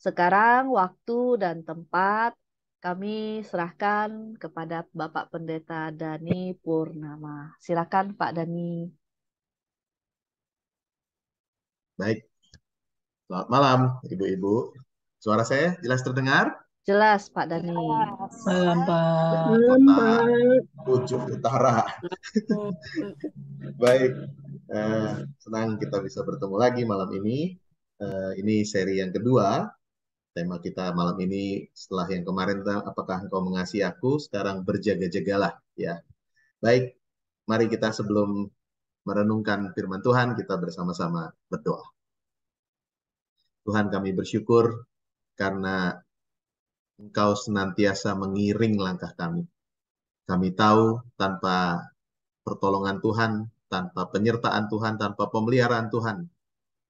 Sekarang waktu dan tempat kami serahkan kepada Bapak Pendeta Dani Purnama. Silakan Pak Dani. Baik, selamat malam Ibu-Ibu. Suara saya jelas terdengar Jelas Pak Dani. Malam, dari Pak. kota ujung utara. Baik, senang kita bisa bertemu lagi malam ini. Ini seri yang kedua. Tema kita malam ini setelah yang kemarin, apakah engkau mengasihi aku? Sekarang berjaga-jagalah. Ya, baik. Mari kita sebelum merenungkan firman Tuhan, kita bersama-sama berdoa. Tuhan, kami bersyukur karena Engkau senantiasa mengiring langkah kami. Kami tahu tanpa pertolongan Tuhan, tanpa penyertaan Tuhan, tanpa pemeliharaan Tuhan,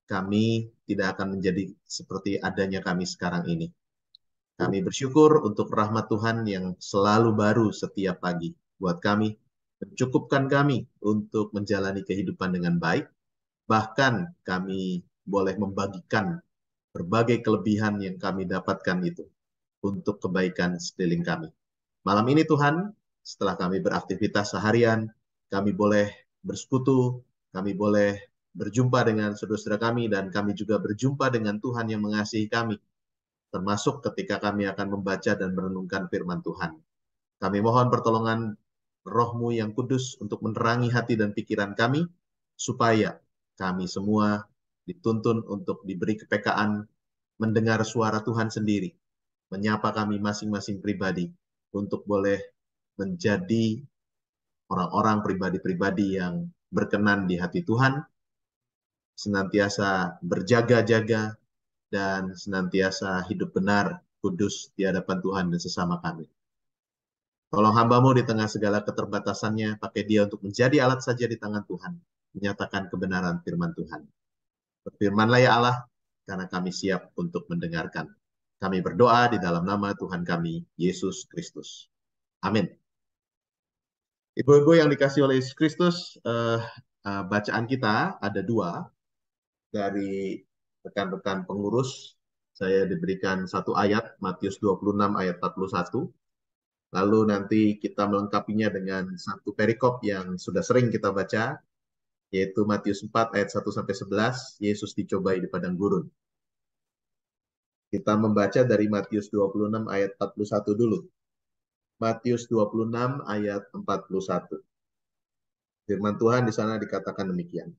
kami tidak akan menjadi seperti adanya kami sekarang ini. Kami bersyukur untuk rahmat Tuhan yang selalu baru setiap pagi buat kami, mencukupkan kami untuk menjalani kehidupan dengan baik, bahkan kami boleh membagikan berbagai kelebihan yang kami dapatkan itu untuk kebaikan sekeliling kami. Malam ini Tuhan, setelah kami beraktivitas seharian, kami boleh bersekutu, kami boleh berjumpa dengan saudara-saudara kami, dan kami juga berjumpa dengan Tuhan yang mengasihi kami, termasuk ketika kami akan membaca dan merenungkan firman Tuhan. Kami mohon pertolongan Roh-Mu yang kudus untuk menerangi hati dan pikiran kami, supaya kami semua dituntun untuk diberi kepekaan mendengar suara Tuhan sendiri, menyapa kami masing-masing pribadi, untuk boleh menjadi orang-orang pribadi-pribadi yang berkenan di hati Tuhan, senantiasa berjaga-jaga, dan senantiasa hidup benar, kudus di hadapan Tuhan dan sesama kami. Tolong hamba-Mu di tengah segala keterbatasannya, pakai dia untuk menjadi alat saja di tangan Tuhan, menyatakan kebenaran firman Tuhan. Berfirmanlah ya Allah, karena kami siap untuk mendengarkan. Kami berdoa di dalam nama Tuhan kami, Yesus Kristus. Amin. Ibu-ibu yang dikasih oleh Yesus Kristus, bacaan kita ada dua dari rekan-rekan pengurus. Saya diberikan satu ayat, Matius 26 ayat 41. Lalu nanti kita melengkapinya dengan satu perikop yang sudah sering kita baca, yaitu Matius 4 ayat 1-11, Yesus dicobai di padang gurun. Kita membaca dari Matius 26 ayat 41 dulu. Matius 26 ayat 41. Firman Tuhan di sana dikatakan demikian.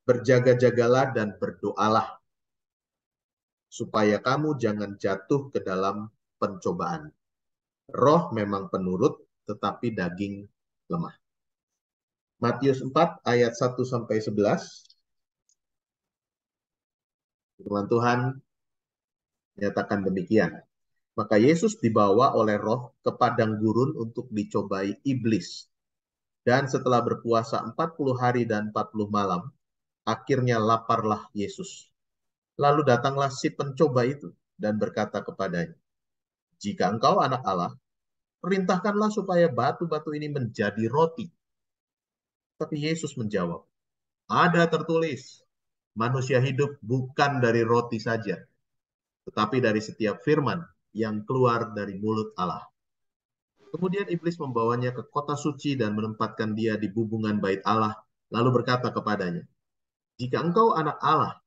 Berjaga-jagalah dan berdoalah, supaya kamu jangan jatuh ke dalam pencobaan. Roh memang penurut, tetapi daging lemah. Matius 4 ayat 1-11. Firman Tuhan menyatakan demikian. Maka Yesus dibawa oleh Roh ke padang gurun untuk dicobai iblis. Dan setelah berpuasa 40 hari dan 40 malam, akhirnya laparlah Yesus. Lalu datanglah si pencoba itu dan berkata kepadanya, "Jika engkau anak Allah, perintahkanlah supaya batu-batu ini menjadi roti." Tapi Yesus menjawab, "Ada tertulis, manusia hidup bukan dari roti saja, tetapi dari setiap firman yang keluar dari mulut Allah." Kemudian iblis membawanya ke kota suci dan menempatkan dia di bubungan bait Allah, lalu berkata kepadanya, "Jika engkau anak Allah,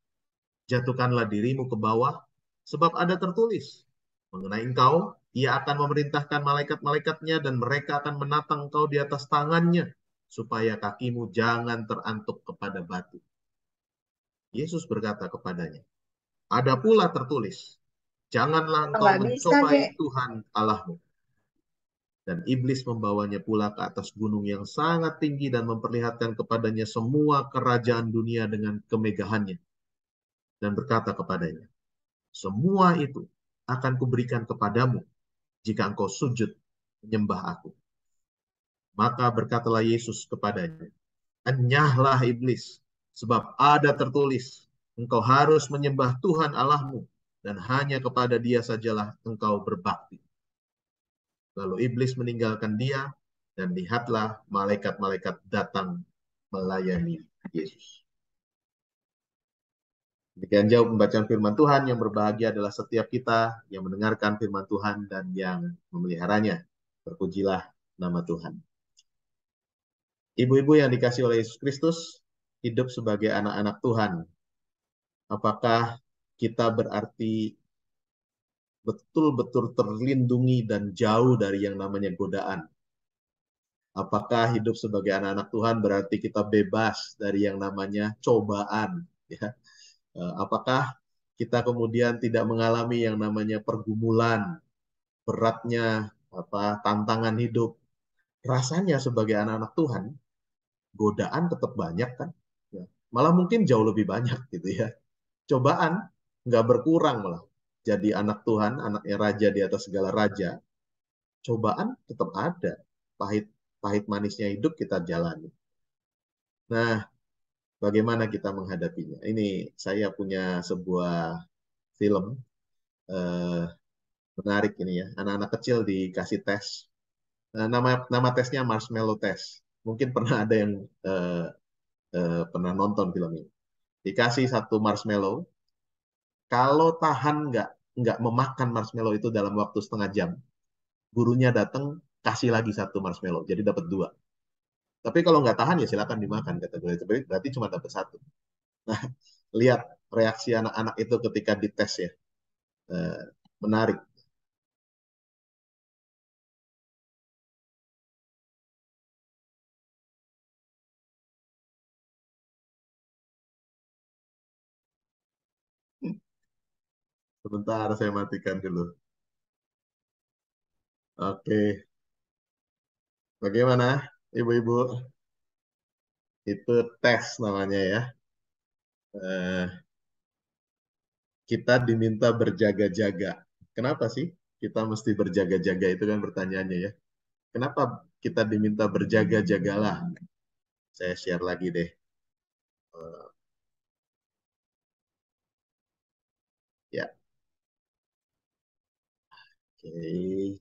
jatuhkanlah dirimu ke bawah, sebab ada tertulis, mengenai engkau, ia akan memerintahkan malaikat-malaikatnya dan mereka akan menatang engkau di atas tangannya, supaya kakimu jangan terantuk kepada batu." Yesus berkata kepadanya, "Ada pula tertulis, janganlah engkau Nggak bisa, mencobai Dek. Tuhan Allahmu." Dan iblis membawanya pula ke atas gunung yang sangat tinggi dan memperlihatkan kepadanya semua kerajaan dunia dengan kemegahannya. Dan berkata kepadanya, "Semua itu akan kuberikan kepadamu jika engkau sujud menyembah aku." Maka berkatalah Yesus kepadanya, "Enyahlah iblis, sebab ada tertulis, engkau harus menyembah Tuhan Allahmu, dan hanya kepada dia sajalah engkau berbakti." Lalu iblis meninggalkan dia, dan lihatlah malaikat-malaikat datang melayani Yesus. Demikian jauh pembacaan firman Tuhan, yang berbahagia adalah setiap kita yang mendengarkan firman Tuhan dan yang memeliharanya. Terpujilah nama Tuhan. Ibu-ibu yang dikasih oleh Yesus Kristus, hidup sebagai anak-anak Tuhan. Apakah kita berarti betul-betul terlindungi dan jauh dari yang namanya godaan? Apakah hidup sebagai anak-anak Tuhan berarti kita bebas dari yang namanya cobaan? Ya. Apakah kita kemudian tidak mengalami yang namanya pergumulan, beratnya tantangan hidup? Rasanya sebagai anak-anak Tuhan, godaan tetap banyak kan? Ya. Malah mungkin jauh lebih banyak gitu ya. Cobaan nggak berkurang malah. Jadi anak Tuhan, anaknya raja di atas segala raja, cobaan tetap ada. Pahit pahit manisnya hidup kita jalani. Nah, bagaimana kita menghadapinya? Ini saya punya sebuah film eh, menarik ini ya. Anak-anak kecil dikasih tes. Nama nama tesnya Marshmallow Test. Mungkin pernah ada yang eh, pernah nonton film ini. Dikasih satu marshmallow. Kalau tahan nggak memakan marshmallow itu dalam waktu setengah jam, gurunya datang kasih lagi satu marshmallow. Jadi dapat dua. Tapi kalau nggak tahan ya silakan dimakan kata guru. Berarti cuma dapat satu. Nah, lihat reaksi anak-anak itu ketika dites ya. Eh, Menarik. Sebentar saya matikan dulu. Oke, bagaimana ibu-ibu? Itu tes namanya ya. Eh, kita diminta berjaga-jaga. Kenapa sih kita mesti berjaga-jaga itu kan pertanyaannya ya. Kenapa kita diminta berjaga-jagalah? Saya share lagi deh. Ya, oke.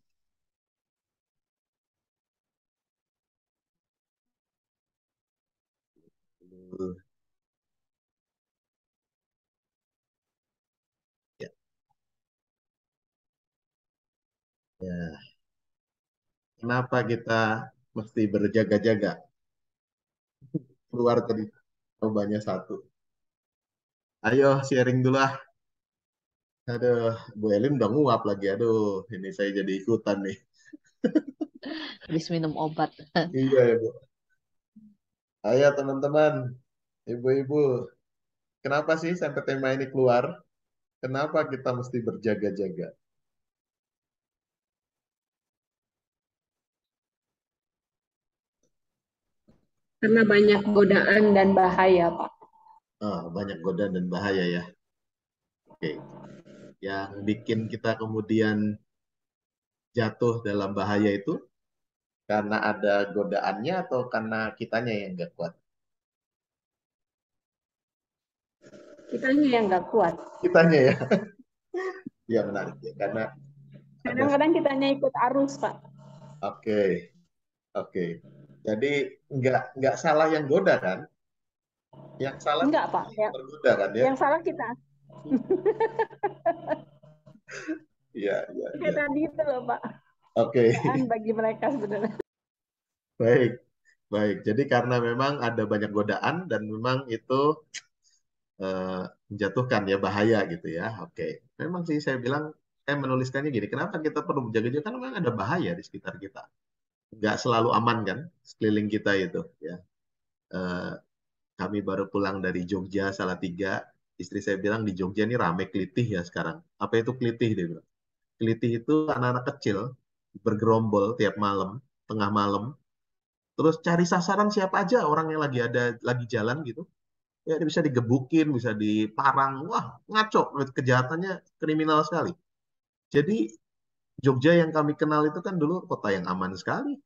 Ya, ya. Kenapa kita mesti berjaga-jaga? Keluar tadi jawabannya satu. Ayo sharing dulu ah. Aduh, Bu Elin udah nguap lagi. Aduh, ini saya jadi ikutan nih. Habis minum obat. Iya ya, Bu. Ayo teman-teman, ibu-ibu, kenapa sih sampai tema ini keluar? Kenapa kita mesti berjaga-jaga? Karena banyak godaan dan bahaya, Pak. Banyak godaan dan bahaya ya. Oke, yang bikin kita kemudian jatuh dalam bahaya itu karena ada godaannya atau karena kitanya yang nggak kuat? Kitanya yang nggak kuat. Kitanya ya. Ya menarik ya, karena ada. Kadang-kadang kitanya ikut arus, Pak. Oke, oke. Jadi nggak salah yang goda kan? Yang salah Enggak, kita Pak. yang tergoda kan ya? Yang salah kita. Iya, iya, Kayak iya. tadi itu loh, Pak. Oke, Godaan bagi mereka sebenarnya. baik, baik. Jadi karena memang ada banyak godaan dan memang itu eh, menjatuhkan ya bahaya gitu ya. Oke, memang sih saya bilang saya menuliskannya gini. Kenapa kita perlu menjaga-jaga? Karena memang ada bahaya di sekitar kita. Nggak selalu aman kan sekeliling kita itu ya. Eh, Kami baru pulang dari Jogja Salatiga. Istri saya bilang di Jogja ini rame kelitih ya sekarang. Apa itu kelitih dia bilang? Kelitih itu anak-anak kecil bergerombol tiap malam, tengah malam, terus cari sasaran siapa aja orang yang lagi jalan gitu. Ya dia bisa digebukin, bisa diparang. Wah, ngaco, kejahatannya kriminal sekali. Jadi Jogja yang kami kenal itu kan dulu kota yang aman sekali.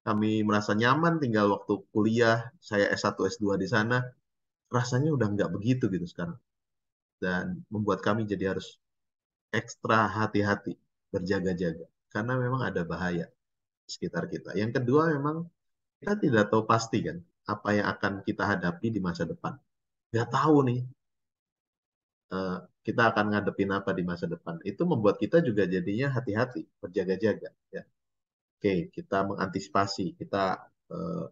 Kami merasa nyaman tinggal waktu kuliah, saya S1 S2 di sana. Rasanya udah nggak begitu gitu sekarang. Dan membuat kami jadi harus ekstra hati-hati, berjaga-jaga. Karena memang ada bahaya di sekitar kita. Yang kedua memang kita tidak tahu pasti kan apa yang akan kita hadapi di masa depan. Nggak tahu nih, eh, kita akan ngadepin apa di masa depan. Itu membuat kita juga jadinya hati-hati, berjaga-jaga. Ya. Oke, kita mengantisipasi, kita eh,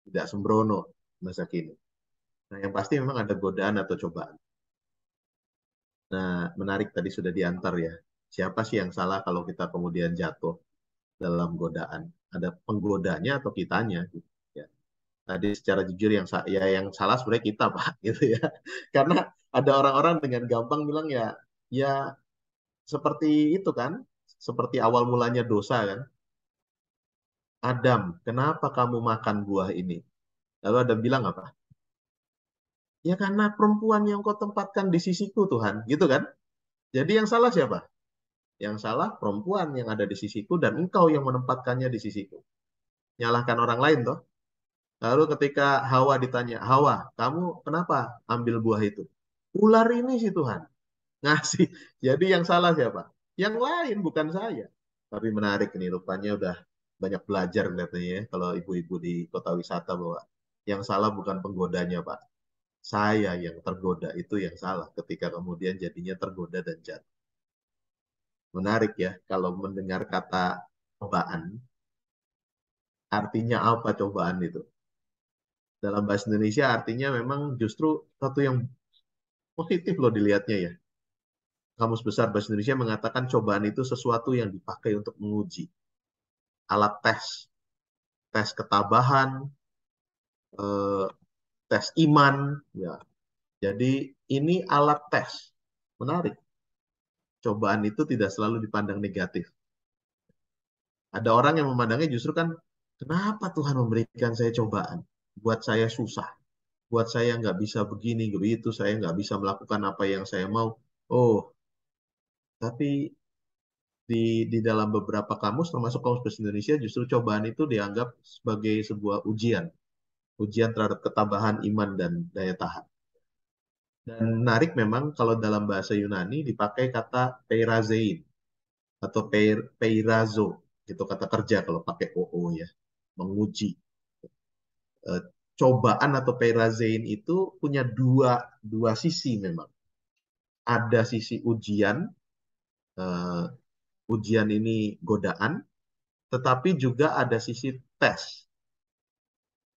tidak sembrono masa kini. Nah, yang pasti memang ada godaan atau cobaan. Nah, menarik tadi sudah diantar ya. Siapa sih yang salah kalau kita kemudian jatuh dalam godaan? Ada penggodanya atau kitanya? Gitu, ya. Tadi secara jujur ya yang salah sebenarnya kita, Pak, gitu ya. Karena ada orang-orang dengan gampang bilang ya, ya seperti itu kan, seperti awal mulanya dosa kan. Adam, kenapa kamu makan buah ini? Lalu Adam bilang apa? Ya karena perempuan yang kau tempatkan di sisiku Tuhan, gitu kan? Jadi yang salah siapa? Yang salah perempuan yang ada di sisiku dan engkau yang menempatkannya di sisiku. Nyalahkan orang lain toh. Lalu ketika Hawa ditanya, Hawa, kamu kenapa ambil buah itu? Ular ini sih Tuhan. Ngasih. Jadi yang salah siapa? Yang lain, bukan saya. Tapi menarik nih, rupanya udah banyak belajar kelihatannya ya, kalau ibu-ibu di kota wisata bahwa yang salah bukan penggodanya, Pak. Saya yang tergoda, itu yang salah ketika kemudian jadinya tergoda dan jatuh. Menarik ya, kalau mendengar kata cobaan, artinya apa cobaan itu? Dalam bahasa Indonesia artinya memang justru satu yang positif loh dilihatnya ya. Kamus Besar Bahasa Indonesia mengatakan cobaan itu sesuatu yang dipakai untuk menguji. Alat tes, tes ketabahan, eh, tes iman. Ya. Jadi ini alat tes. Menarik. Cobaan itu tidak selalu dipandang negatif. Ada orang yang memandangnya justru kan, kenapa Tuhan memberikan saya cobaan? Buat saya susah. Buat saya nggak bisa begini, begitu. Saya nggak bisa melakukan apa yang saya mau. Oh, tapi di dalam beberapa kamus, termasuk kamus bahasa Indonesia, justru cobaan itu dianggap sebagai sebuah ujian. Ujian terhadap ketabahan iman dan daya tahan. Dan menarik memang kalau dalam bahasa Yunani dipakai kata peirazein atau peirazo, gitu kata kerja kalau pakai oo ya, menguji. Eh, Cobaan atau peirazein itu punya dua sisi memang. Ada sisi ujian, eh, ujian ini godaan, tetapi juga ada sisi tes,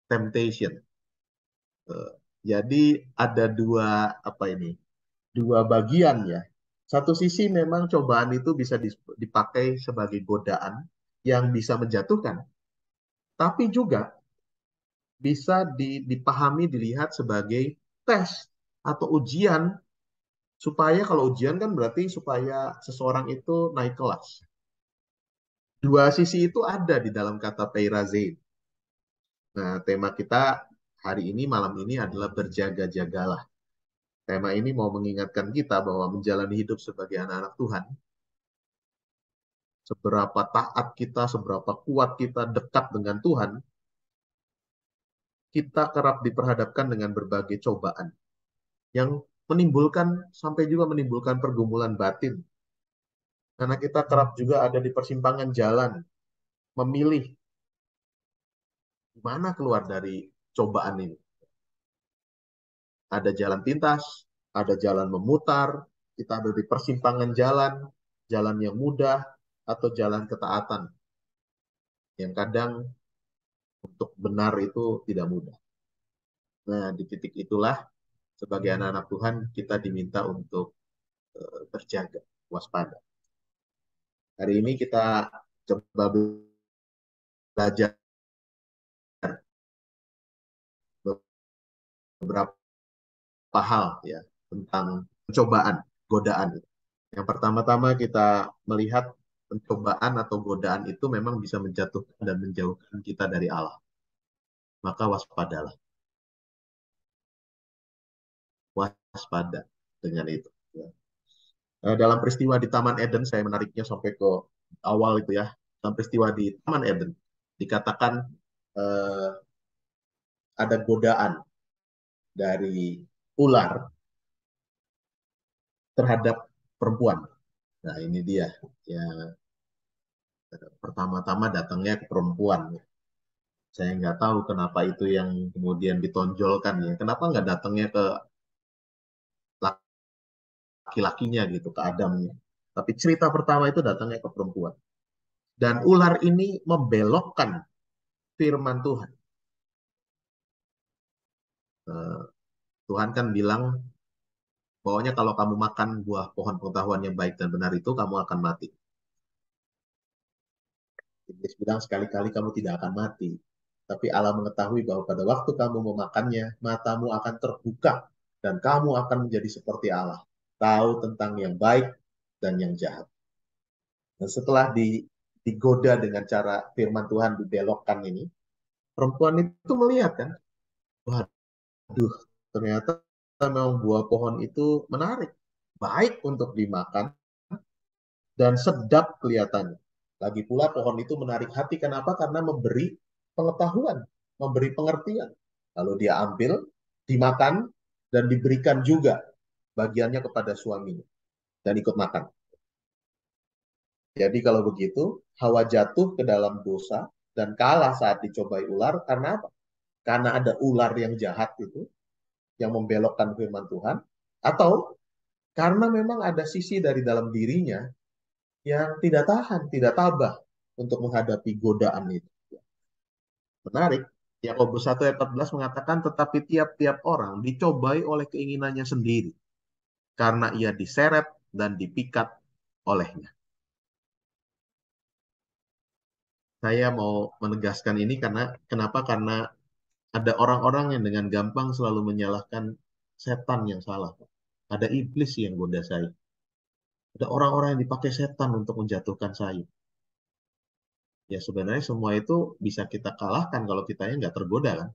temptation. Eh, Jadi ada dua apa ini? Dua bagian ya. Satu sisi memang cobaan itu bisa dipakai sebagai godaan yang bisa menjatuhkan, tapi juga bisa dipahami, dilihat sebagai tes atau ujian supaya kalau ujian kan berarti supaya seseorang itu naik kelas. Dua sisi itu ada di dalam kata peirazein. Nah, tema kita hari ini, malam ini adalah berjaga-jagalah. Tema ini mau mengingatkan kita bahwa menjalani hidup sebagai anak-anak Tuhan, seberapa taat kita, seberapa kuat kita dekat dengan Tuhan, kita kerap diperhadapkan dengan berbagai cobaan yang menimbulkan, sampai juga menimbulkan pergumulan batin. Karena kita kerap juga ada di persimpangan jalan, memilih mana keluar dari cobaan ini. Ada jalan pintas, ada jalan memutar, kita ada di persimpangan jalan, jalan yang mudah, atau jalan ketaatan, yang kadang untuk benar itu tidak mudah. Nah, di titik itulah sebagai anak-anak Tuhan kita diminta untuk berjaga, waspada. Hari ini kita coba belajar beberapa hal ya tentang pencobaan, godaan. Yang pertama-tama kita melihat pencobaan atau godaan itu memang bisa menjatuhkan dan menjauhkan kita dari Allah. Maka waspadalah, waspada dengan itu. Ya. Dalam peristiwa di Taman Eden, saya menariknya sampai ke awal itu ya. Dalam peristiwa di Taman Eden, dikatakan eh, ada godaan dari ular terhadap perempuan. Nah ini dia, ya pertama-tama datangnya ke perempuan. Saya nggak tahu kenapa itu yang kemudian ditonjolkan ya. Kenapa nggak datangnya ke laki-lakinya gitu, ke Adamnya. Tapi cerita pertama itu datangnya ke perempuan. Dan ular ini membelokkan firman Tuhan. Eh, Tuhan kan bilang, pokoknya kalau kamu makan buah pohon pengetahuan yang baik dan benar itu, kamu akan mati. Iblis bilang sekali-kali kamu tidak akan mati. Tapi Allah mengetahui bahwa pada waktu kamu memakannya, matamu akan terbuka dan kamu akan menjadi seperti Allah. Tahu tentang yang baik dan yang jahat. Dan setelah digoda dengan cara firman Tuhan dibelokkan ini, perempuan itu melihat kan, waduh, ternyata memang buah pohon itu menarik, baik untuk dimakan dan sedap kelihatannya. Lagi pula pohon itu menarik hati. Kenapa? Karena memberi pengetahuan, memberi pengertian. Lalu dia ambil, dimakan, dan diberikan juga bagiannya kepada suaminya. Dan ikut makan. Jadi kalau begitu, Hawa jatuh ke dalam dosa dan kalah saat dicobai ular. Karena apa? Karena ada ular yang jahat itu, yang membelokkan firman Tuhan. Atau karena memang ada sisi dari dalam dirinya yang tidak tahan, tidak tabah untuk menghadapi godaan itu. Menarik. Yakobus 1 ayat 14 mengatakan, tetapi tiap-tiap orang dicobai oleh keinginannya sendiri, karena ia diseret dan dipikat olehnya. Saya mau menegaskan ini karena kenapa? Karena ada orang-orang yang dengan gampang selalu menyalahkan setan yang salah. Ada iblis yang goda saya. Ada orang-orang yang dipakai setan untuk menjatuhkan saya. Ya sebenarnya semua itu bisa kita kalahkan kalau kitanya nggak tergoda kan.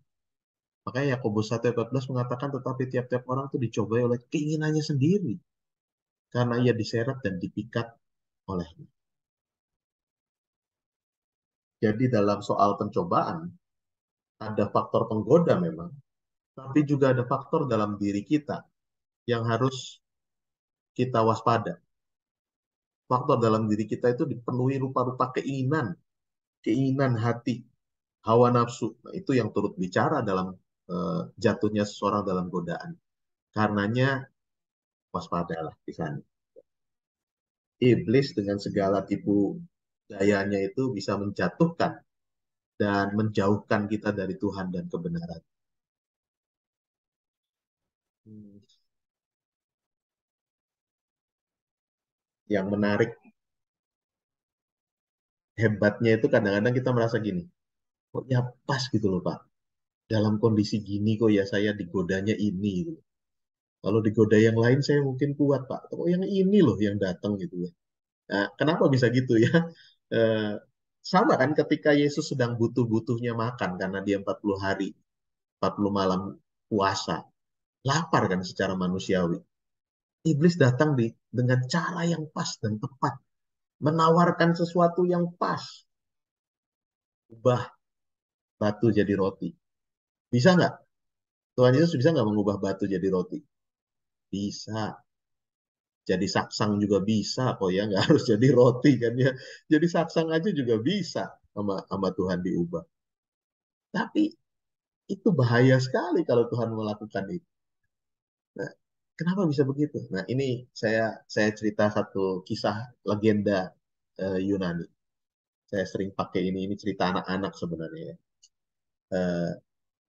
Makanya Yakobus 1 ayat 14 mengatakan tetapi tiap-tiap orang itu dicobai oleh keinginannya sendiri. Karena ia diseret dan dipikat olehnya. Jadi dalam soal pencobaan, ada faktor penggoda memang. Tapi juga ada faktor dalam diri kita yang harus kita waspada. Faktor dalam diri kita itu dipenuhi rupa-rupa keinginan, keinginan hati, hawa nafsu. Nah, itu yang turut bicara dalam jatuhnya seseorang dalam godaan. Karenanya waspadalah di sana. Iblis dengan segala tipu dayanya itu bisa menjatuhkan dan menjauhkan kita dari Tuhan dan kebenaran. Yang menarik, hebatnya itu kadang-kadang kita merasa gini, kok ya pas gitu loh Pak. Dalam kondisi gini kok ya saya digodanya ini gitu. Kalau digoda yang lain saya mungkin kuat Pak. Kok yang ini loh yang datang gitu ya. Nah, kenapa bisa gitu ya? Eh, Sama kan ketika Yesus sedang butuh-butuhnya makan karena dia 40 hari, 40 malam puasa. Lapar kan secara manusiawi. Iblis datang dengan cara yang pas dan tepat. Menawarkan sesuatu yang pas. Ubah batu jadi roti. Bisa nggak? Tuhan Yesus bisa nggak mengubah batu jadi roti? Bisa. Jadi saksang juga bisa kok ya. Nggak harus jadi roti kan ya. Jadi saksang aja juga bisa sama Tuhan diubah. Tapi itu bahaya sekali kalau Tuhan melakukan itu. Nah, kenapa bisa begitu? Nah, ini saya cerita satu kisah legenda Yunani. Saya sering pakai ini cerita anak-anak sebenarnya ya. Eh,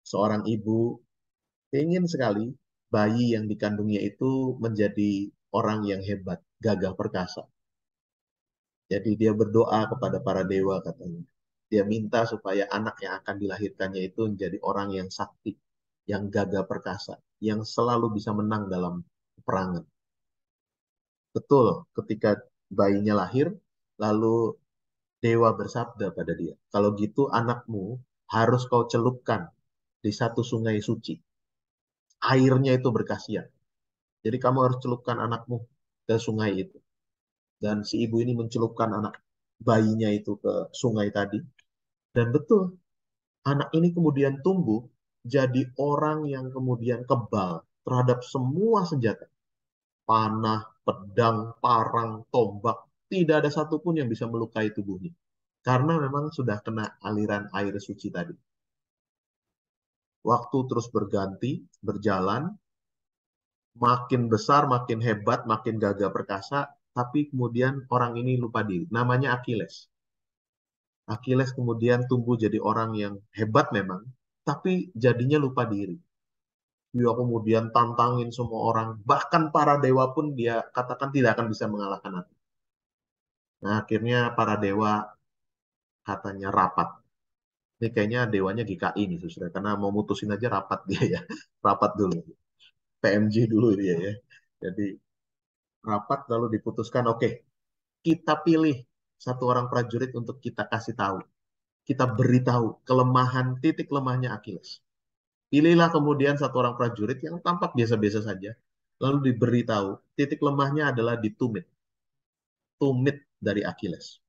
Seorang ibu ingin sekali bayi yang dikandungnya itu menjadi orang yang hebat, gagah perkasa. Jadi dia berdoa kepada para dewa katanya. Dia minta supaya anak yang akan dilahirkannya itu menjadi orang yang sakti, yang gagah perkasa, yang selalu bisa menang dalam peperangan. Betul, ketika bayinya lahir, lalu dewa bersabda pada dia, kalau gitu anakmu harus kau celupkan di satu sungai suci. Airnya itu berkhasiat. Jadi kamu harus celupkan anakmu ke sungai itu. Dan si ibu ini mencelupkan anak bayinya itu ke sungai tadi. Dan betul, anak ini kemudian tumbuh jadi orang yang kemudian kebal terhadap semua senjata. Panah, pedang, parang, tombak. Tidak ada satupun yang bisa melukai tubuhnya. Karena memang sudah kena aliran air suci tadi. Waktu terus berganti, berjalan, Makin besar, makin hebat, makin gagah perkasa, tapi kemudian orang ini lupa diri. Namanya Achilles. Achilles kemudian tumbuh jadi orang yang hebat memang, tapi jadinya lupa diri. Dia kemudian tantangin semua orang, bahkan para dewa pun dia katakan tidak akan bisa mengalahkan aku. Nah, akhirnya para dewa katanya rapat. Ini kayaknya dewanya GKI nih, Saudara, karena mau mutusin aja rapat dia ya. Rapat dulu. PMJ dulu dia ya. Jadi rapat lalu diputuskan, oke, kita pilih satu orang prajurit untuk kita kasih tahu. Kita beritahu kelemahan, titik lemahnya Achilles. Pilihlah kemudian satu orang prajurit yang tampak biasa-biasa saja. Lalu diberitahu, titik lemahnya adalah di tumit. Tumit dari Achilles.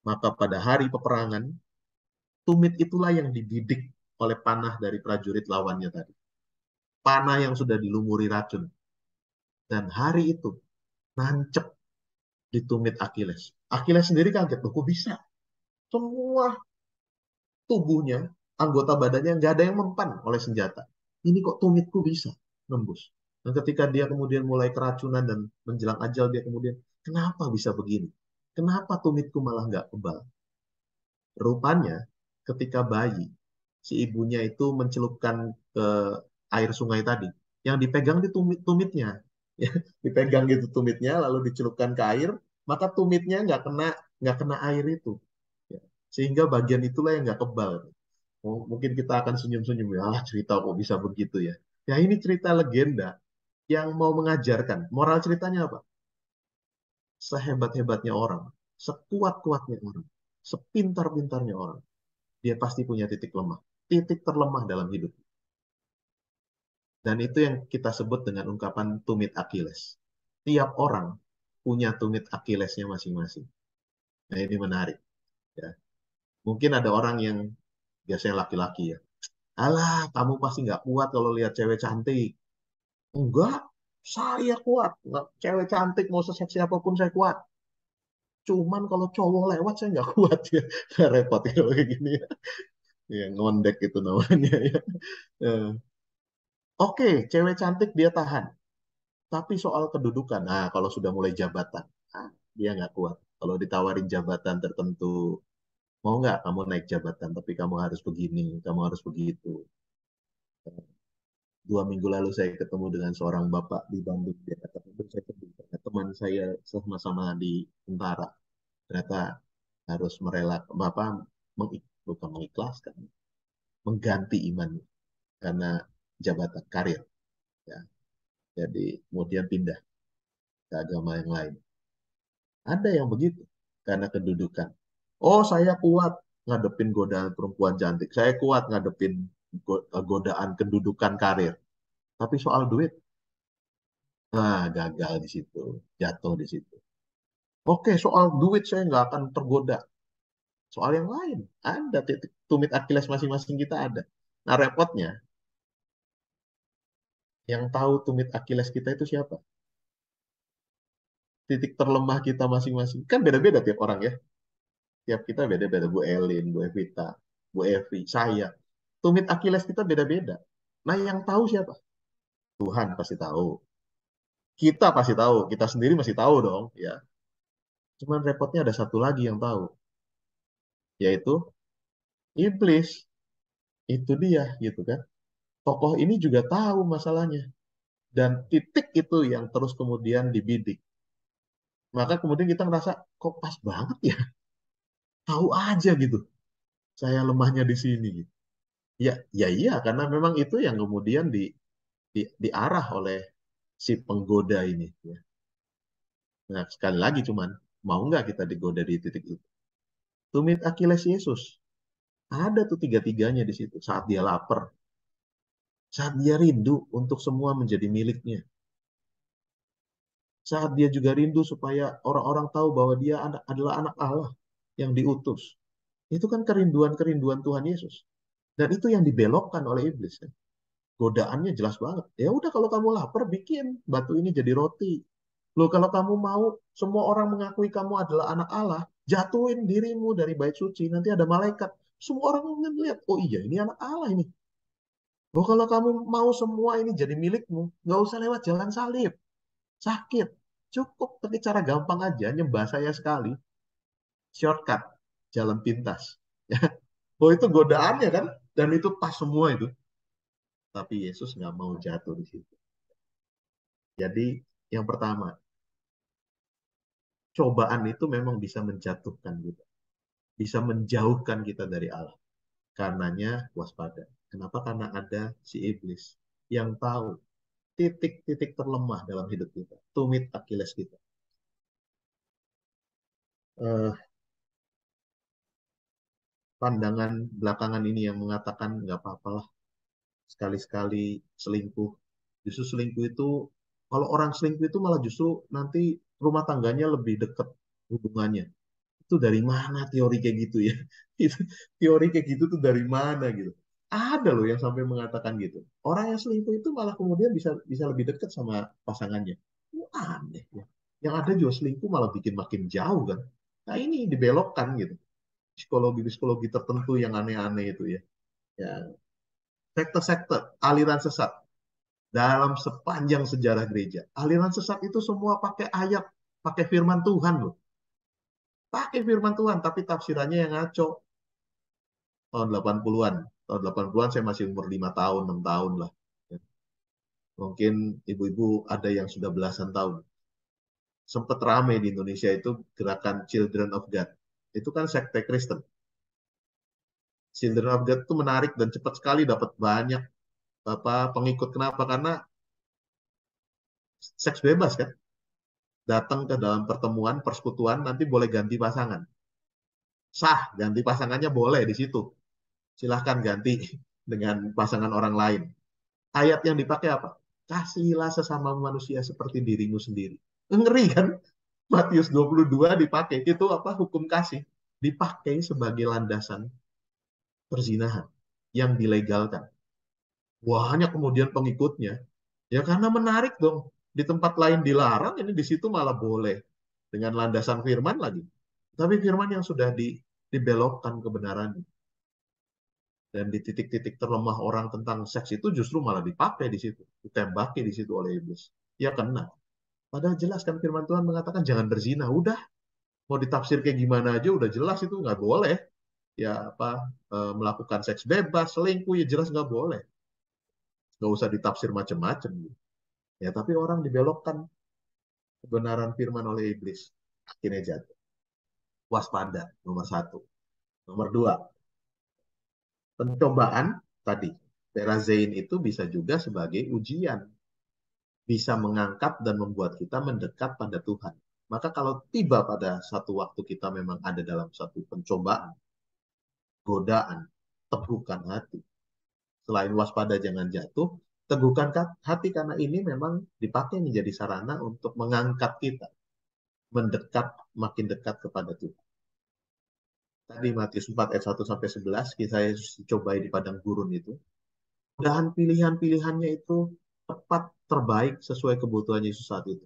Maka pada hari peperangan, tumit itulah yang dibidik oleh panah dari prajurit lawannya tadi. Panah yang sudah dilumuri racun. Dan hari itu, nancep di tumit Achilles. Achilles sendiri kaget, loh kok bisa? Semua tubuhnya, anggota badannya nggak ada yang mempan oleh senjata. Ini kok tumitku bisa nembus. Dan ketika dia kemudian mulai keracunan dan menjelang ajal, dia kemudian, kenapa bisa begini? Kenapa tumitku malah nggak kebal? Rupanya ketika bayi, si ibunya itu mencelupkan ke air sungai tadi, yang dipegang di tumitnya. Ya, dipegang gitu tumitnya, lalu dicelupkan ke air, maka tumitnya nggak kena air itu. Ya. Sehingga bagian itulah yang nggak kebal. Oh, mungkin kita akan senyum-senyum ya, ah, cerita kok bisa begitu ya. Ya ini cerita legenda yang mau mengajarkan. Moral ceritanya apa? Sehebat-hebatnya orang, sekuat-kuatnya orang, sepintar-pintarnya orang, dia pasti punya titik lemah. Titik terlemah dalam hidup. Dan itu yang kita sebut dengan ungkapan tumit Achilles. Tiap orang punya tumit Achillesnya masing-masing. Nah ini menarik. Ya. Mungkin ada orang yang biasanya laki-laki ya. Alah, kamu pasti nggak kuat kalau lihat cewek cantik. Enggak, saya kuat. Nggak, cewek cantik mau seseksi apapun saya kuat. Cuman kalau cowok lewat saya nggak kuat ya. Repot ya kalau kayak gini ya. Ya, ngondek itu namanya ya. Eh, Oke, cewek cantik dia tahan. Tapi soal kedudukan, nah kalau sudah mulai jabatan, nah, dia nggak kuat. Kalau ditawarin jabatan tertentu, mau nggak kamu naik jabatan, tapi kamu harus begini, kamu harus begitu. 2 minggu lalu saya ketemu dengan seorang bapak di Bandung. Dia kata, saya sedih karena teman saya sama-sama di tentara. Ternyata harus merelakan, bapak bukan mengikhlaskan, mengganti iman karena jabatan karir. Ya. Jadi kemudian pindah ke agama yang lain. Ada yang begitu karena kedudukan. Oh, saya kuat ngadepin godaan perempuan cantik. Saya kuat ngadepin godaan kedudukan karir. Tapi soal duit, gagal di situ, jatuh di situ. Oke, soal duit saya nggak akan tergoda. Soal yang lain, ada titik tumit Achilles masing-masing kita ada. Nah, repotnya, yang tahu tumit Achilles kita itu siapa? Titik terlemah kita masing-masing. Kan beda-beda tiap orang ya. Tiap kita beda-beda. Bu Elin, Bu Evita, Bu Evi, saya. Tumit Achilles kita beda-beda. Nah, yang tahu siapa? Tuhan pasti tahu. Kita pasti tahu. Kita sendiri masih tahu dong. Ya. Cuman repotnya ada satu lagi yang tahu. Yaitu iblis. Itu dia gitu kan. Tokoh ini juga tahu masalahnya. Dan titik itu yang terus kemudian dibidik. Maka kemudian kita ngerasa, kok pas banget ya? Tahu aja gitu. Saya lemahnya di sini. Gitu. Ya, ya iya, karena memang itu yang kemudian diarah oleh si penggoda ini. Ya. Nah, sekali lagi cuman, mau nggak kita digoda di titik itu? Tumit Achilles Yesus. Ada tuh tiga-tiganya di situ. Saat dia lapar. Saat dia rindu untuk semua menjadi miliknya. Saat dia juga rindu supaya orang-orang tahu bahwa dia adalah anak Allah yang diutus. Itu kan kerinduan-kerinduan Tuhan Yesus. Dan itu yang dibelokkan oleh iblis. Kan? Godaannya jelas banget. Ya udah kalau kamu lapar, bikin batu ini jadi roti. Loh kalau kamu mau semua orang mengakui kamu adalah anak Allah, jatuhin dirimu dari bait suci, nanti ada malaikat. Semua orang melihat, oh iya ini anak Allah ini. Oh, kalau kamu mau semua ini jadi milikmu, nggak usah lewat jalan salib. Sakit. Cukup pakai cara gampang aja, nyembah saya sekali. Shortcut, jalan pintas. Oh, itu godaannya kan? Dan itu pas semua itu. Tapi Yesus nggak mau jatuh di situ. Jadi yang pertama, cobaan itu memang bisa menjatuhkan kita. Bisa menjauhkan kita dari Allah. Karenanya waspada. Kenapa? Karena ada si iblis yang tahu titik-titik terlemah dalam hidup kita. Tumit Achilles kita. Eh, Pandangan belakangan ini yang mengatakan nggak apa-apalah sekali-sekali selingkuh. Justru selingkuh itu, kalau orang selingkuh itu malah justru nanti rumah tangganya lebih dekat hubungannya. Itu dari mana teori kayak gitu ya? Itu teori kayak gitu tuh dari mana gitu? Ada loh yang sampai mengatakan gitu. Orang yang selingkuh itu malah kemudian bisa bisa lebih dekat sama pasangannya. Itu aneh ya. Yang ada juga selingkuh malah bikin makin jauh kan. Nah ini dibelokkan gitu. Psikologi-psikologi tertentu yang aneh-aneh itu ya. Ya, sekte-sekte, aliran sesat dalam sepanjang sejarah gereja. Aliran sesat itu semua pakai ayat, pakai firman Tuhan loh. Pakai firman Tuhan, tapi tafsirannya yang ngaco. Tahun 80-an. Tahun 80-an saya masih umur 5 tahun, 6 tahun lah. Mungkin ibu-ibu ada yang sudah belasan tahun. Sempat ramai di Indonesia itu gerakan Children of God. Itu kan sekte Kristen. Children of God itu menarik dan cepat sekali dapat banyak pengikut. Kenapa? Karena seks bebas kan. Datang ke dalam pertemuan, persekutuan, nanti boleh ganti pasangan. Sah, ganti pasangannya boleh di situ. Silahkan ganti dengan pasangan orang lain. Ayat yang dipakai apa? Kasihilah sesama manusia seperti dirimu sendiri. Ngeri kan? Matius 22 dipakai. Itu apa? Hukum kasih. Dipakai sebagai landasan perzinahan yang dilegalkan. Banyak kemudian pengikutnya. Ya karena menarik dong. Di tempat lain dilarang, ini di situ malah boleh. Dengan landasan firman lagi. Tapi firman yang sudah dibelokkan kebenarannya. Dan di titik-titik terlemah orang tentang seks itu justru malah dipakai di situ. Ditembaki di situ oleh iblis. Ya kena. Padahal jelas kan firman Tuhan mengatakan jangan berzina. Udah, mau ditafsir kayak gimana aja udah jelas itu nggak boleh. Ya apa melakukan seks bebas, selingkuh ya jelas nggak boleh. Nggak usah ditafsir macam-macam. Ya tapi orang dibelokkan kebenaran firman oleh iblis. Akhirnya jatuh. Waspada, nomor satu. Nomor dua, pencobaan tadi. Perazein itu bisa juga sebagai ujian. Bisa mengangkat dan membuat kita mendekat pada Tuhan. Maka kalau tiba pada satu waktu kita memang ada dalam satu pencobaan, godaan, teguhkan hati. Selain waspada jangan jatuh, teguhkan hati karena ini memang dipakai menjadi sarana untuk mengangkat kita, mendekat, makin dekat kepada Tuhan. Tadi Matius 4 ayat 1 sampai 11, saya cobai di padang gurun itu. Dan pilihan-pilihannya itu tepat, terbaik sesuai kebutuhan Yesus saat itu.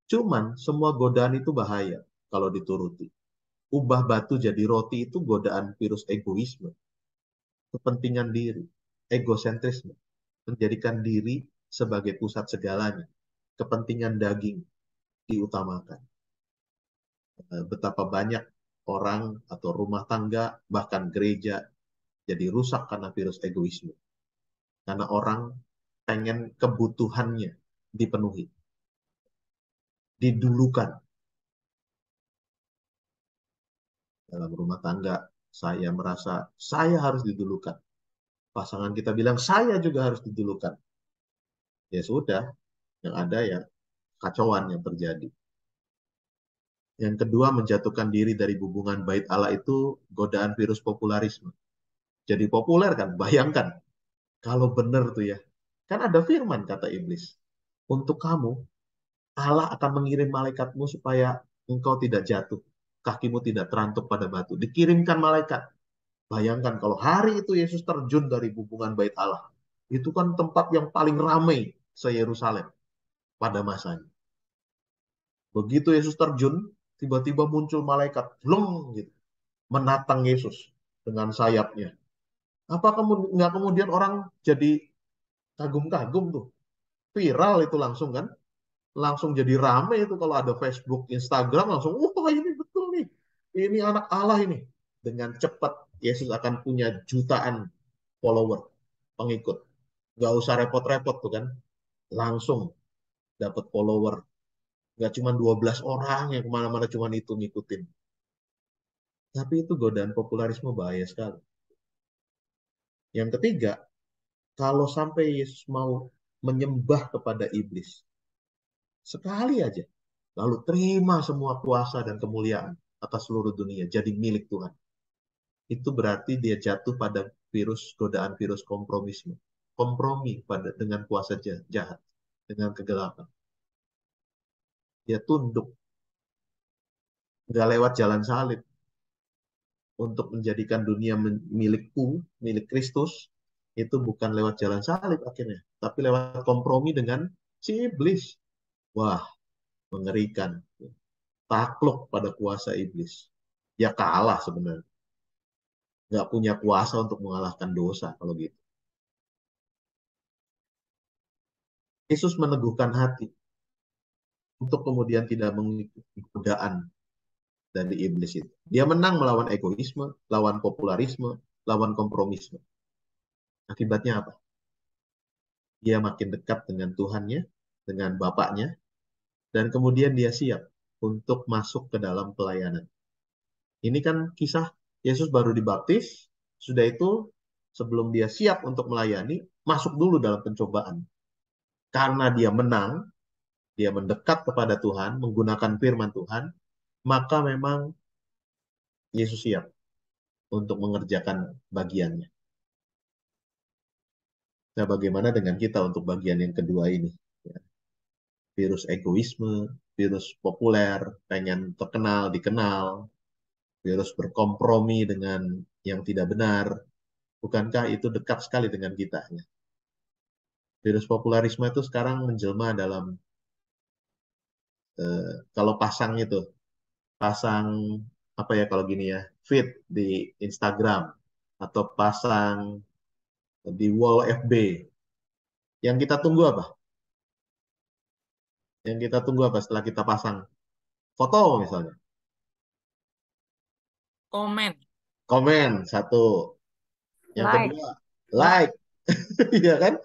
Cuman semua godaan itu bahaya kalau dituruti. Ubah batu jadi roti itu godaan virus egoisme, kepentingan diri, egosentrisme, menjadikan diri sebagai pusat segalanya, kepentingan daging diutamakan. Betapa banyak orang atau rumah tangga, bahkan gereja, jadi rusak karena virus egoisme. Karena orang pengen kebutuhannya dipenuhi, didulukan. Dalam rumah tangga, saya merasa saya harus didulukan. Pasangan kita bilang, saya juga harus didulukan. Ya sudah, yang ada ya kacauan yang terjadi. Yang kedua, menjatuhkan diri dari hubungan bait Allah itu godaan virus popularisme. Jadi populer kan, bayangkan. Kalau benar tuh ya. Kan ada firman kata iblis. Untuk kamu, Allah akan mengirim malaikatmu supaya engkau tidak jatuh. Kakimu tidak terantuk pada batu. Dikirimkan malaikat. Bayangkan kalau hari itu Yesus terjun dari hubungan bait Allah. Itu kan tempat yang paling ramai se-Yerusalem pada masanya. Begitu Yesus terjun, tiba-tiba muncul malaikat, blong gitu, menatang Yesus dengan sayapnya. Apa kamu nggak kemudian orang jadi kagum-kagum tuh, viral itu langsung kan, langsung jadi rame itu kalau ada Facebook, Instagram langsung, wah ini betul nih, ini anak Allah ini. Dengan cepat Yesus akan punya jutaan follower, pengikut. Nggak usah repot-repot tuh kan, langsung dapat follower. Nggak cuma 12 orang yang kemana-mana cuma itu ngikutin. Tapi itu godaan popularisme bahaya sekali. Yang ketiga, kalau sampai Yesus mau menyembah kepada iblis, sekali aja, lalu terima semua kuasa dan kemuliaan atas seluruh dunia, jadi milik Tuhan. Itu berarti dia jatuh pada godaan virus kompromisme. Kompromi dengan kuasa jahat, dengan kegelapan. Dia tunduk, nggak lewat jalan salib untuk menjadikan dunia milikku, milik Kristus. Itu bukan lewat jalan salib akhirnya, tapi lewat kompromi dengan si iblis. Wah, mengerikan. Takluk pada kuasa iblis. Ya kalah sebenarnya. Nggak punya kuasa untuk mengalahkan dosa kalau gitu. Yesus meneguhkan hati untuk kemudian tidak mengikuti godaan dari iblis itu. Dia menang melawan egoisme, lawan popularisme, lawan kompromisme. Akibatnya apa? Dia makin dekat dengan Tuhannya, dengan Bapaknya, dan kemudian dia siap untuk masuk ke dalam pelayanan. Ini kan kisah Yesus baru dibaptis, sudah itu sebelum dia siap untuk melayani, masuk dulu dalam pencobaan. Karena dia menang, dia mendekat kepada Tuhan, menggunakan firman Tuhan, maka memang Yesus siap untuk mengerjakan bagiannya. Nah, bagaimana dengan kita untuk bagian yang kedua ini? Ya, virus egoisme, virus populer, pengen terkenal, dikenal, virus berkompromi dengan yang tidak benar. Bukankah itu dekat sekali dengan kita? Ya? Virus popularisme itu sekarang menjelma dalam, kalau pasang itu, pasang apa ya kalau gini ya, feed di Instagram, atau pasang di wall FB. Yang kita tunggu apa? Yang kita tunggu apa setelah kita pasang foto misalnya? Komen. Komen satu. Yang Like. kedua, like. Iya kan?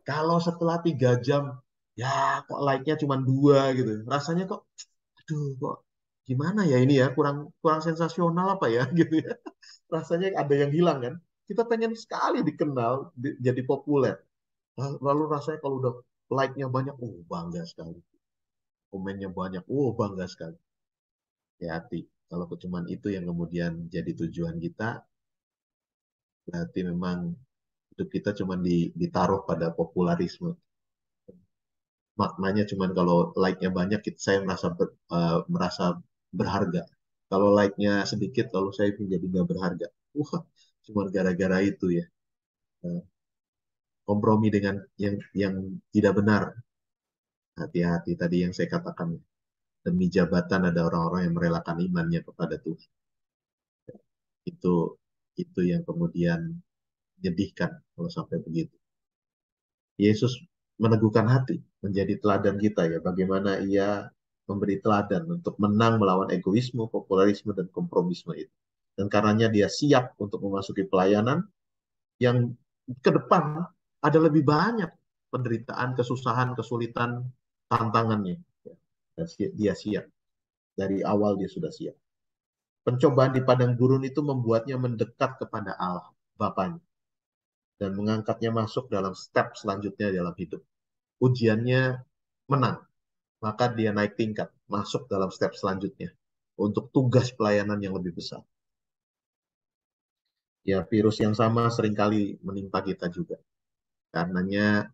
Kalau setelah 3 jam, ya kok like-nya cuma 2 gitu. Rasanya kok, aduh kok gimana ya ini ya, kurang kurang sensasional apa ya gitu ya. Rasanya ada yang hilang kan. Kita pengen sekali dikenal, jadi populer. Lalu rasanya kalau udah like-nya banyak, bangga sekali. Komennya banyak, bangga sekali. Hati-hati. Kalau cuma itu yang kemudian jadi tujuan kita, berarti memang hidup kita cuma ditaruh pada popularisme. Maknanya cuma kalau like-nya banyak, saya merasa berharga. Kalau like-nya sedikit, lalu saya menjadi nggak berharga. Wah, cuma gara-gara itu ya. Eh, Kompromi dengan yang tidak benar. Hati-hati tadi yang saya katakan. Demi jabatan ada orang-orang yang merelakan imannya kepada Tuhan. Itu itu yang kemudian menyedihkan kalau sampai begitu. Yesus meneguhkan hati, menjadi teladan kita ya, bagaimana ia memberi teladan untuk menang melawan egoisme, popularisme, dan kompromisme itu. Dan karenanya dia siap untuk memasuki pelayanan yang ke depan ada lebih banyak penderitaan, kesusahan, kesulitan, tantangannya. Dan dia siap. Dari awal dia sudah siap. Pencobaan di padang gurun itu membuatnya mendekat kepada Allah, Bapaknya, dan mengangkatnya masuk dalam step selanjutnya dalam hidup. Ujiannya menang, maka dia naik tingkat, masuk dalam step selanjutnya untuk tugas pelayanan yang lebih besar. Ya, virus yang sama seringkali menimpa kita juga. Karenanya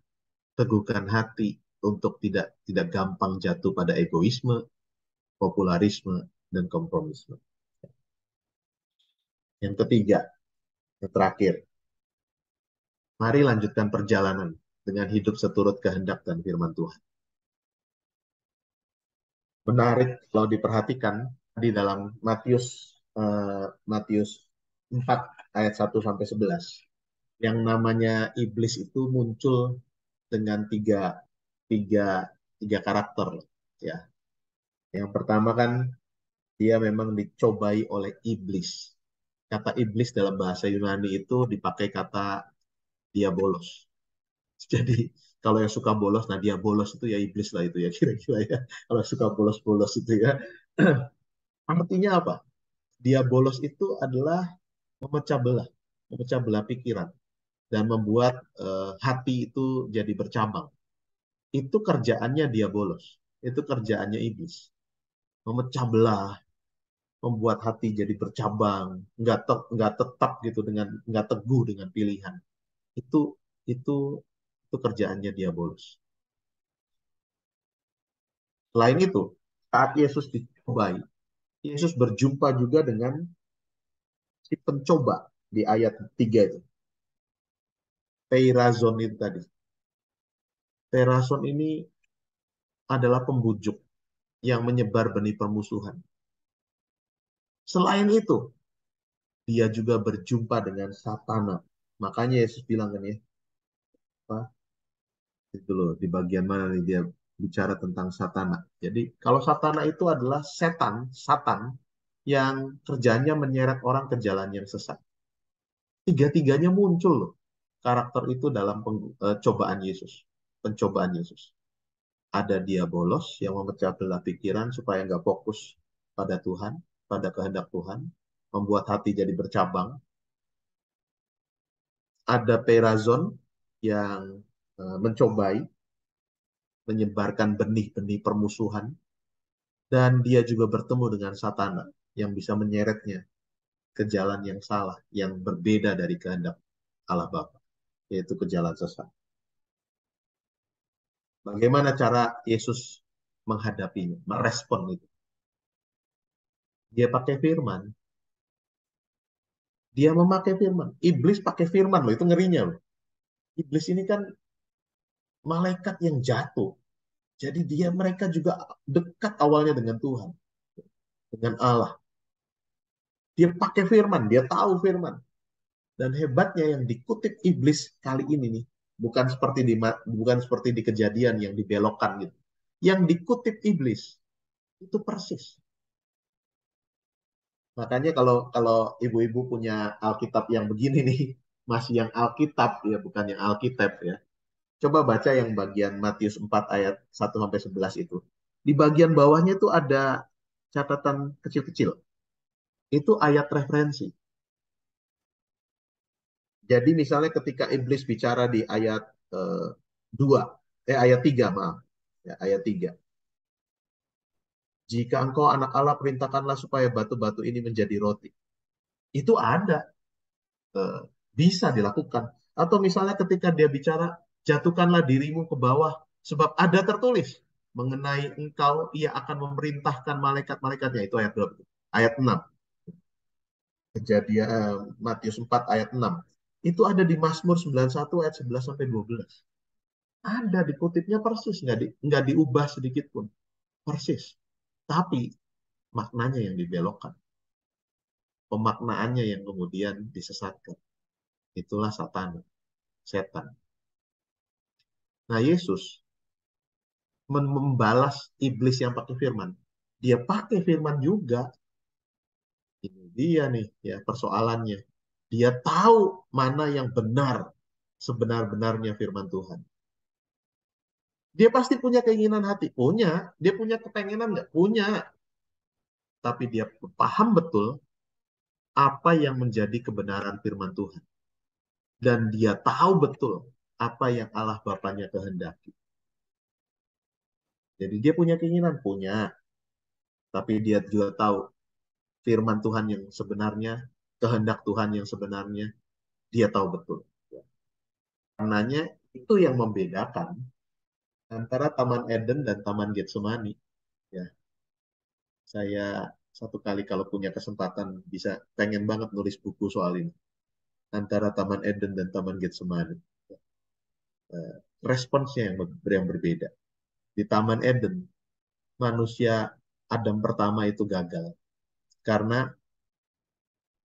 teguhkan hati untuk tidak gampang jatuh pada egoisme, popularisme, dan kompromisme. Yang ketiga, yang terakhir, mari lanjutkan perjalanan dengan hidup seturut kehendak dan firman Tuhan. Menarik kalau diperhatikan di dalam Matius 4 ayat 1 sampai 11. Yang namanya iblis itu muncul dengan tiga, tiga karakter. Ya, yang pertama kan dia memang dicobai oleh iblis. Kata iblis dalam bahasa Yunani itu dipakai kata diabolos. Jadi kalau yang suka bolos, nah dia bolos itu ya iblis lah itu ya kira-kira ya. Kalau suka bolos-bolos itu ya. Artinya apa? Dia bolos itu adalah memecah belah, memecah belah pikiran dan membuat hati itu jadi bercabang. Itu kerjaannya dia bolos. Itu kerjaannya iblis. Memecah belah, membuat hati jadi bercabang, nggak tetap gitu dengan nggak teguh dengan pilihan. Itu itu itu kerjaannya dia bolos. Selain itu, saat Yesus dicobai, Yesus berjumpa juga dengan si pencoba di ayat 3 itu. Peirazon itu tadi. Peirazon ini adalah pembujuk yang menyebar benih permusuhan. Selain itu, dia juga berjumpa dengan Satana. Makanya Yesus bilang kan ya, apa, itu loh, di bagian mana nih dia bicara tentang Satana. Jadi kalau Satana itu adalah setan, Satan, yang kerjanya menyeret orang ke jalan yang sesat. Tiga-tiganya muncul loh karakter itu dalam cobaan Yesus, pencobaan Yesus. Ada dia bolos yang memecah belah pikiran supaya nggak fokus pada Tuhan, pada kehendak Tuhan, membuat hati jadi bercabang. Ada perazon yang mencobai, menyebarkan benih-benih permusuhan, dan dia juga bertemu dengan Satana yang bisa menyeretnya ke jalan yang salah, yang berbeda dari kehendak Allah Bapa, yaitu ke jalan sesat. Bagaimana cara Yesus menghadapinya, merespon itu? Dia pakai firman. Dia memakai firman. Iblis pakai firman loh, itu ngerinya loh. Iblis ini kan malaikat yang jatuh. Jadi mereka juga dekat awalnya dengan Tuhan, dengan Allah. Dia pakai firman, dia tahu firman. Dan hebatnya yang dikutip iblis kali ini nih, bukan seperti di kejadian yang dibelokkan gitu. Yang dikutip iblis itu persis. Makanya kalau kalau ibu-ibu punya Alkitab yang begini nih, masih yang Alkitab ya, bukan yang Alkitab ya. Coba baca yang bagian Matius 4 ayat 1 sampai 11 itu. Di bagian bawahnya itu ada catatan kecil-kecil. Itu ayat referensi. Jadi misalnya ketika iblis bicara di ayat 2, ayat 3 maaf. Ya, ayat 3. Jika engkau anak Allah, perintahkanlah supaya batu-batu ini menjadi roti. Itu ada, eh, bisa dilakukan. Atau misalnya ketika dia bicara, jatuhkanlah dirimu ke bawah, sebab ada tertulis mengenai engkau, ia akan memerintahkan malaikat-malaikatnya. Itu ayat berapa? Ayat 6. Kejadian Matius 4 ayat 6. Itu ada di Mazmur 91 ayat 11 sampai 12. Ada dikutipnya persis, nggak diubah sedikit pun. Persis. Tapi maknanya yang dibelokkan. Pemaknaannya yang kemudian disesatkan. Itulah Satan, setan. Nah, Yesus membalas iblis yang pakai firman. Dia pakai firman juga. Ini dia nih ya persoalannya. Dia tahu mana yang benar, sebenar-benarnya firman Tuhan. Dia pasti punya keinginan hati. Punya. Dia punya kepengenan nggak? Punya. Tapi dia paham betul apa yang menjadi kebenaran firman Tuhan. Dan dia tahu betul apa yang Allah Bapanya kehendaki. Jadi dia punya keinginan, punya. Tapi dia juga tahu firman Tuhan yang sebenarnya, kehendak Tuhan yang sebenarnya, dia tahu betul. Karenanya itu yang membedakan antara Taman Eden dan Taman Getsemani. Ya, saya satu kali kalau punya kesempatan bisa pengen banget nulis buku soal ini antara Taman Eden dan Taman Getsemani. Responsnya yang berbeda. Di Taman Eden, manusia Adam pertama itu gagal karena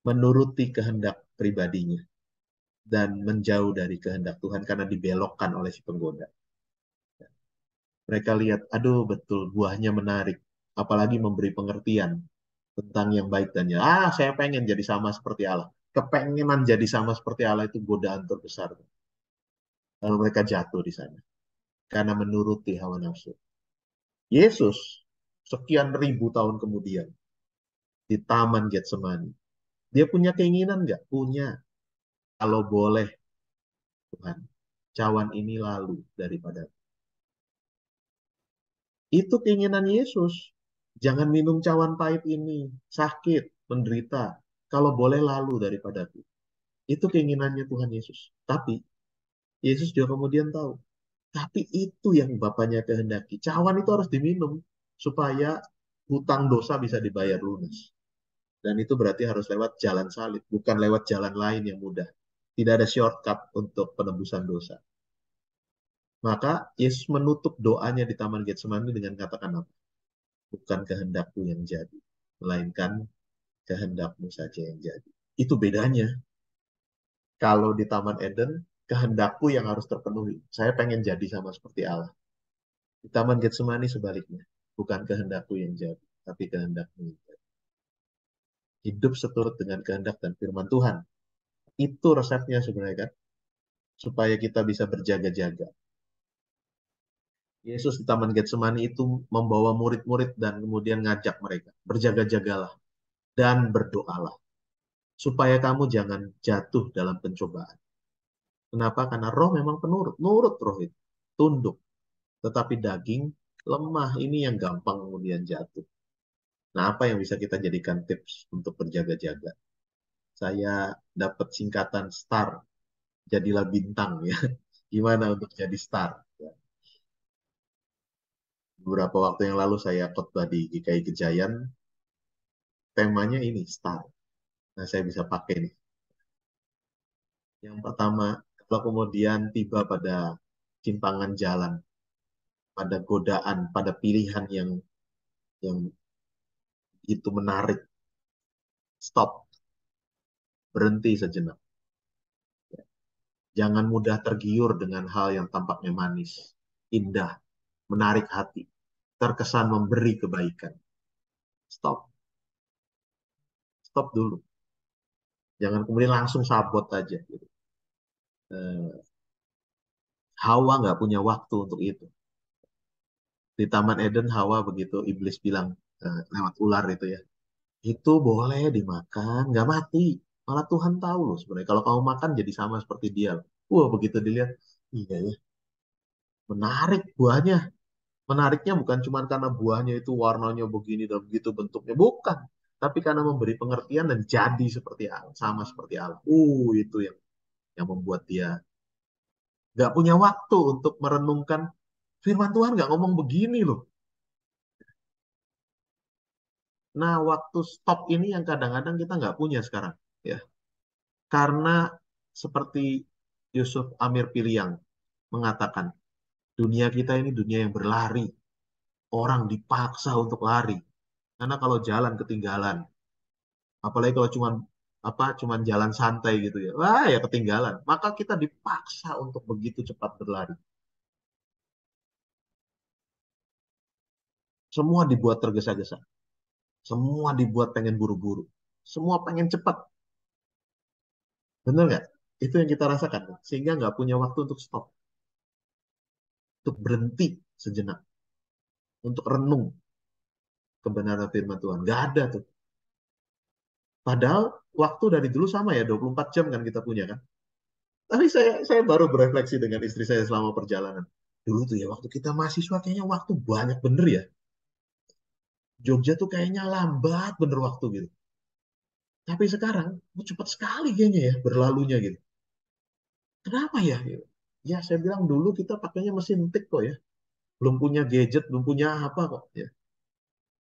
menuruti kehendak pribadinya. dan menjauh dari kehendak Tuhan karena dibelokkan oleh si penggoda. Mereka lihat, aduh betul buahnya menarik, apalagi memberi pengertian tentang yang baik dan jahat. Saya pengen jadi sama seperti Allah. Kepengenan jadi sama seperti Allah itu godaan terbesar. Lalu mereka jatuh di sana karena menuruti hawa nafsu. Yesus sekian ribu tahun kemudian di Taman Getsemani, dia punya keinginan nggak? Punya. Kalau boleh, Tuhan, cawan ini lalu daripada. Itu keinginan Yesus. Jangan minum cawan pahit ini. Sakit, menderita. Kalau boleh lalu daripadaku. Itu keinginannya Tuhan Yesus. Tapi Yesus juga kemudian tahu. Tapi itu yang Bapaknya kehendaki. Cawan itu harus diminum supaya hutang dosa bisa dibayar lunas. Dan itu berarti harus lewat jalan salib, bukan lewat jalan lain yang mudah. Tidak ada shortcut untuk penebusan dosa. Maka Yesus menutup doanya di Taman Getsemani dengan katakan apa? Bukan kehendakku yang jadi, melainkan kehendakmu saja yang jadi. Itu bedanya. Kalau di Taman Eden, kehendakku yang harus terpenuhi. Saya pengen jadi sama seperti Allah. Di Taman Getsemani sebaliknya. Bukan kehendakku yang jadi, tapi kehendakmu yang jadi. Hidup seturut dengan kehendak dan firman Tuhan. Itu resepnya sebenarnya kan. Supaya kita bisa berjaga-jaga. Yesus di Taman Getsemani itu membawa murid-murid dan kemudian ngajak mereka. Berjaga-jagalah dan berdoalah. Supaya kamu jangan jatuh dalam pencobaan. Kenapa? Karena roh memang penurut. Nurut roh itu. Tunduk. Tetapi daging lemah. Ini yang gampang kemudian jatuh. Nah, apa yang bisa kita jadikan tips untuk berjaga-jaga? Saya dapat singkatan STAR. Jadilah bintang ya. Gimana untuk jadi star? Ya. Beberapa waktu yang lalu saya khotbah di GKI Gejayan. Temanya ini, star. Nah, saya bisa pakai nih. Yang pertama, kalau kemudian tiba pada simpangan jalan, pada godaan, pada pilihan yang itu menarik, stop, berhenti sejenak. Jangan mudah tergiur dengan hal yang tampaknya manis, indah, menarik hati, terkesan memberi kebaikan. Stop, stop dulu. Jangan kemudian langsung sabot aja. Gitu. Hawa nggak punya waktu untuk itu. Di Taman Eden, Hawa begitu iblis bilang lewat ular itu ya, itu boleh dimakan, nggak mati. Malah Tuhan tahu loh sebenarnya. Kalau kamu makan jadi sama seperti dia. Wah, begitu dilihat, iya ya, menarik buahnya. Menariknya bukan cuma karena buahnya itu warnanya begini dan begitu bentuknya. Bukan. Tapi karena memberi pengertian dan jadi seperti Allah. Sama seperti Allah. Itu yang membuat dia nggak punya waktu untuk merenungkan firman Tuhan nggak ngomong begini loh. Nah, waktu stop ini yang kadang-kadang kita nggak punya sekarang. Ya. Karena seperti Yusuf Amir Piliang mengatakan, dunia kita ini dunia yang berlari. Orang dipaksa untuk lari. Karena kalau jalan ketinggalan, apalagi kalau cuman jalan santai gitu ya, wah ya ketinggalan. Maka kita dipaksa untuk begitu cepat berlari. Semua dibuat tergesa-gesa. Semua dibuat pengen buru-buru. Semua pengen cepat. Bener nggak? Itu yang kita rasakan. Sehingga nggak punya waktu untuk stop. Untuk berhenti sejenak. Untuk renung kebenaran firman Tuhan. Nggak ada tuh. Padahal waktu dari dulu sama ya, 24 jam kan kita punya kan. Tapi saya baru berefleksi dengan istri saya selama perjalanan. Dulu tuh ya, waktu kita mahasiswa kayaknya waktu banyak bener ya. Jogja tuh kayaknya lambat bener waktu gitu. Tapi sekarang, cepat sekali kayaknya ya berlalunya gitu. Kenapa ya? Gitu. Ya saya bilang dulu kita pakainya mesin tik kok ya. Belum punya gadget, belum punya apa kok ya.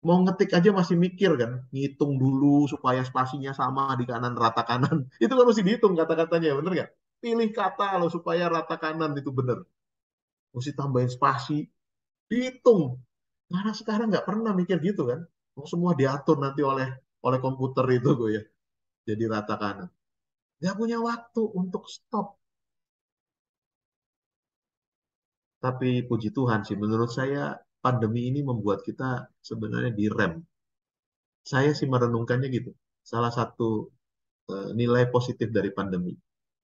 Mau ngetik aja masih mikir kan. Ngitung dulu supaya spasinya sama di kanan, rata kanan. Itu kan mesti dihitung kata-katanya, bener nggak? Pilih kata loh supaya rata kanan itu bener. Mesti tambahin spasi, dihitung. Karena sekarang nggak pernah mikir gitu kan. Semua diatur nanti oleh oleh komputer itu gue ya. Jadi rata kanan. Nggak punya waktu untuk stop. Tapi puji Tuhan sih, menurut saya pandemi ini membuat kita sebenarnya direm. Saya sih merenungkannya gitu. Salah satu nilai positif dari pandemi,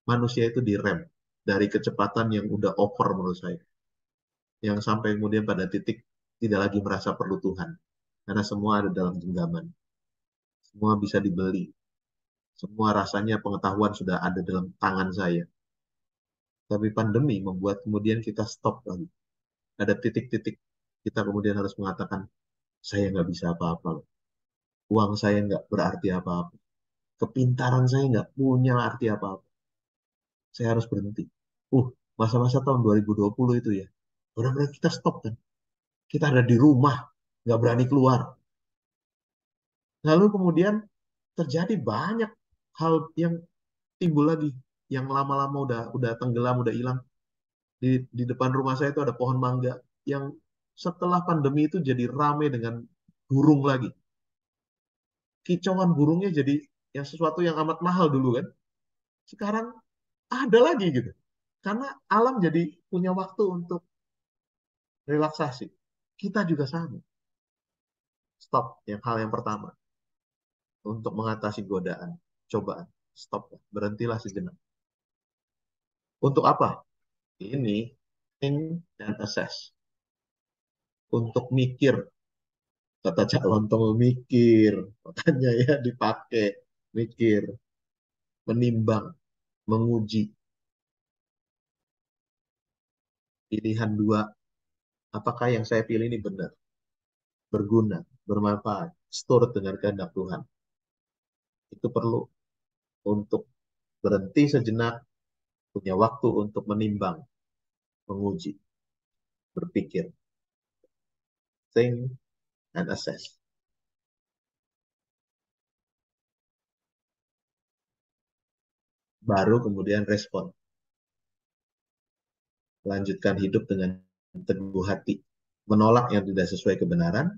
manusia itu direm dari kecepatan yang udah over menurut saya. Yang sampai kemudian pada titik tidak lagi merasa perlu Tuhan. Karena semua ada dalam genggaman. Semua bisa dibeli. Semua rasanya pengetahuan sudah ada dalam tangan saya. Tapi pandemi membuat kemudian kita stop lagi. Ada titik-titik kita kemudian harus mengatakan, saya nggak bisa apa-apa. Uang saya nggak berarti apa-apa. Kepintaran saya nggak punya arti apa-apa. Saya harus berhenti. Uh, masa-masa tahun 2020 itu ya. Benar-benar kita stop kan. Kita ada di rumah, nggak berani keluar. Lalu kemudian terjadi banyak hal yang timbul lagi. Yang lama-lama udah tenggelam, udah hilang. Di depan rumah saya itu ada pohon mangga yang setelah pandemi itu jadi ramai dengan burung lagi. Kicauan burungnya jadi yang sesuatu yang amat mahal dulu kan. Sekarang ada lagi gitu. Karena alam jadi punya waktu untuk relaksasi. Kita juga sama. Stop, yang hal yang pertama. Untuk mengatasi godaan, cobaan. Stop, berhentilah sejenak. Untuk apa? Ini, think and assess. Untuk mikir, kata Cak Lontong, mikir. Makanya ya dipakai, mikir, menimbang, menguji. Pilihan dua, apakah yang saya pilih ini benar, berguna, bermanfaat, seturut dengan kehendak Tuhan. Itu perlu untuk berhenti sejenak, punya waktu untuk menimbang, menguji, berpikir, think and assess. Baru kemudian respon. Lanjutkan hidup dengan teguh hati. Menolak yang tidak sesuai kebenaran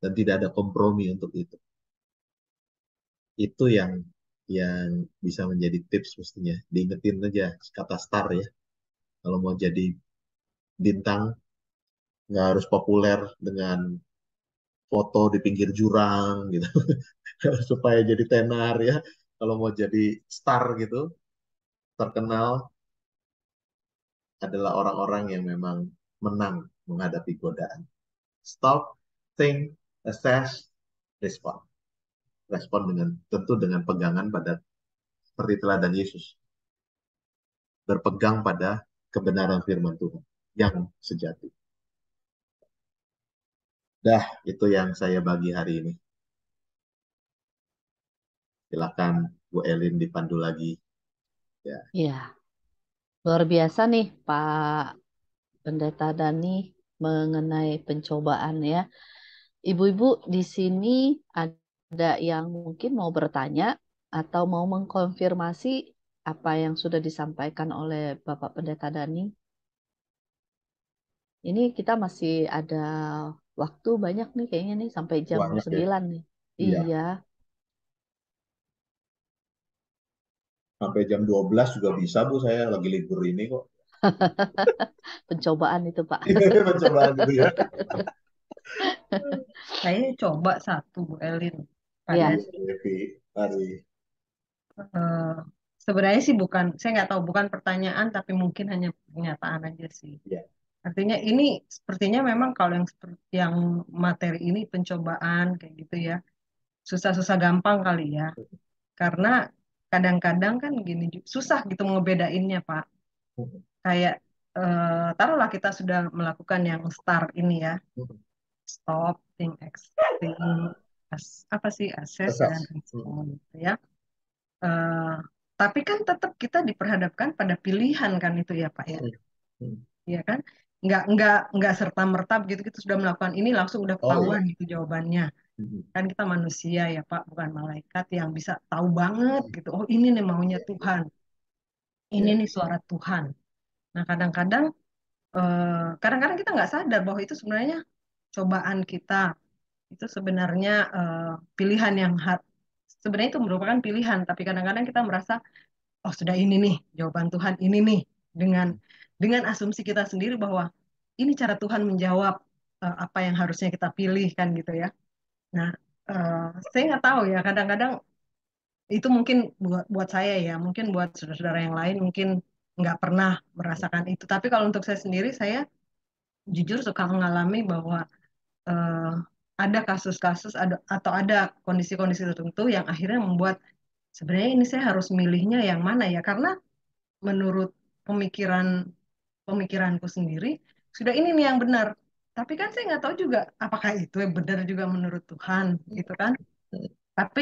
dan tidak ada kompromi untuk itu. Itu yang bisa menjadi tips mestinya. Diingetin aja kata star ya. Kalau mau jadi bintang, nggak harus populer dengan foto di pinggir jurang gitu. Supaya jadi tenar ya. Kalau mau jadi star gitu, terkenal adalah orang-orang yang memang menang menghadapi godaan. Stop, think, assess, respond. Respon dengan tentu dengan pegangan pada seperti teladan Yesus. Berpegang pada kebenaran firman Tuhan yang sejati. Dah, itu yang saya bagi hari ini. Silakan Bu Elin dipandu lagi. Ya, Ya, luar biasa nih Pak Pendeta Dani mengenai pencobaan ya. Ibu-ibu di sini ada yang mungkin mau bertanya atau mau mengkonfirmasi apa yang sudah disampaikan oleh Bapak Pendeta Dani. Ini kita masih ada waktu banyak nih kayaknya nih sampai jam banyak ya. 9 nih. Iya, Iya, sampai jam 12 juga bisa Bu, saya lagi libur ini kok. pencobaan itu Pak. Percobaan gitu ya. Saya coba satu, Bu Elin. Pak Ya, Iya, Dani. Devi. Mari. Eh, sebenarnya sih bukan, saya nggak tahu, bukan pertanyaan, tapi mungkin hanya pernyataan aja sih. Ya. Artinya ini sepertinya memang kalau yang seperti yang materi ini pencobaan kayak gitu ya, susah-susah gampang kali ya. Karena kadang-kadang kan gini, susah gitu ngebedainnya, Pak. Kayak taruhlah kita sudah melakukan yang start ini ya, stop, think, think, apa sih, assess dan Asas. respon gitu ya. Eh, tapi kan tetap kita diperhadapkan pada pilihan kan itu ya Pak ya, ya kan? Nggak serta merta begitu kita sudah melakukan ini langsung udah Oh iya. ketahuan gitu jawabannya. Kan kita manusia ya Pak, bukan malaikat yang bisa tahu banget gitu. Oh ini nih maunya Iya, iya. Tuhan, ini Iya. nih suara Tuhan. Nah kadang-kadang kita nggak sadar bahwa itu sebenarnya cobaan kita, itu sebenarnya pilihan yang sebenarnya itu merupakan pilihan, tapi kadang-kadang kita merasa oh sudah ini nih jawaban Tuhan ini nih, dengan asumsi kita sendiri bahwa ini cara Tuhan menjawab apa yang harusnya kita pilih kan gitu ya. Nah, eh, saya nggak tahu ya, kadang-kadang itu mungkin buat saya ya, mungkin buat saudara-saudara yang lain mungkin nggak pernah merasakan itu. Tapi kalau untuk saya sendiri, saya jujur suka mengalami bahwa eh, ada kasus-kasus atau ada kondisi-kondisi tertentu yang akhirnya membuat sebenarnya ini saya harus milihnya yang mana ya, karena menurut pemikiran pemikiranku sendiri sudah ini nih yang benar. Tapi kan saya nggak tahu juga apakah itu yang benar juga menurut Tuhan gitu kan. Tapi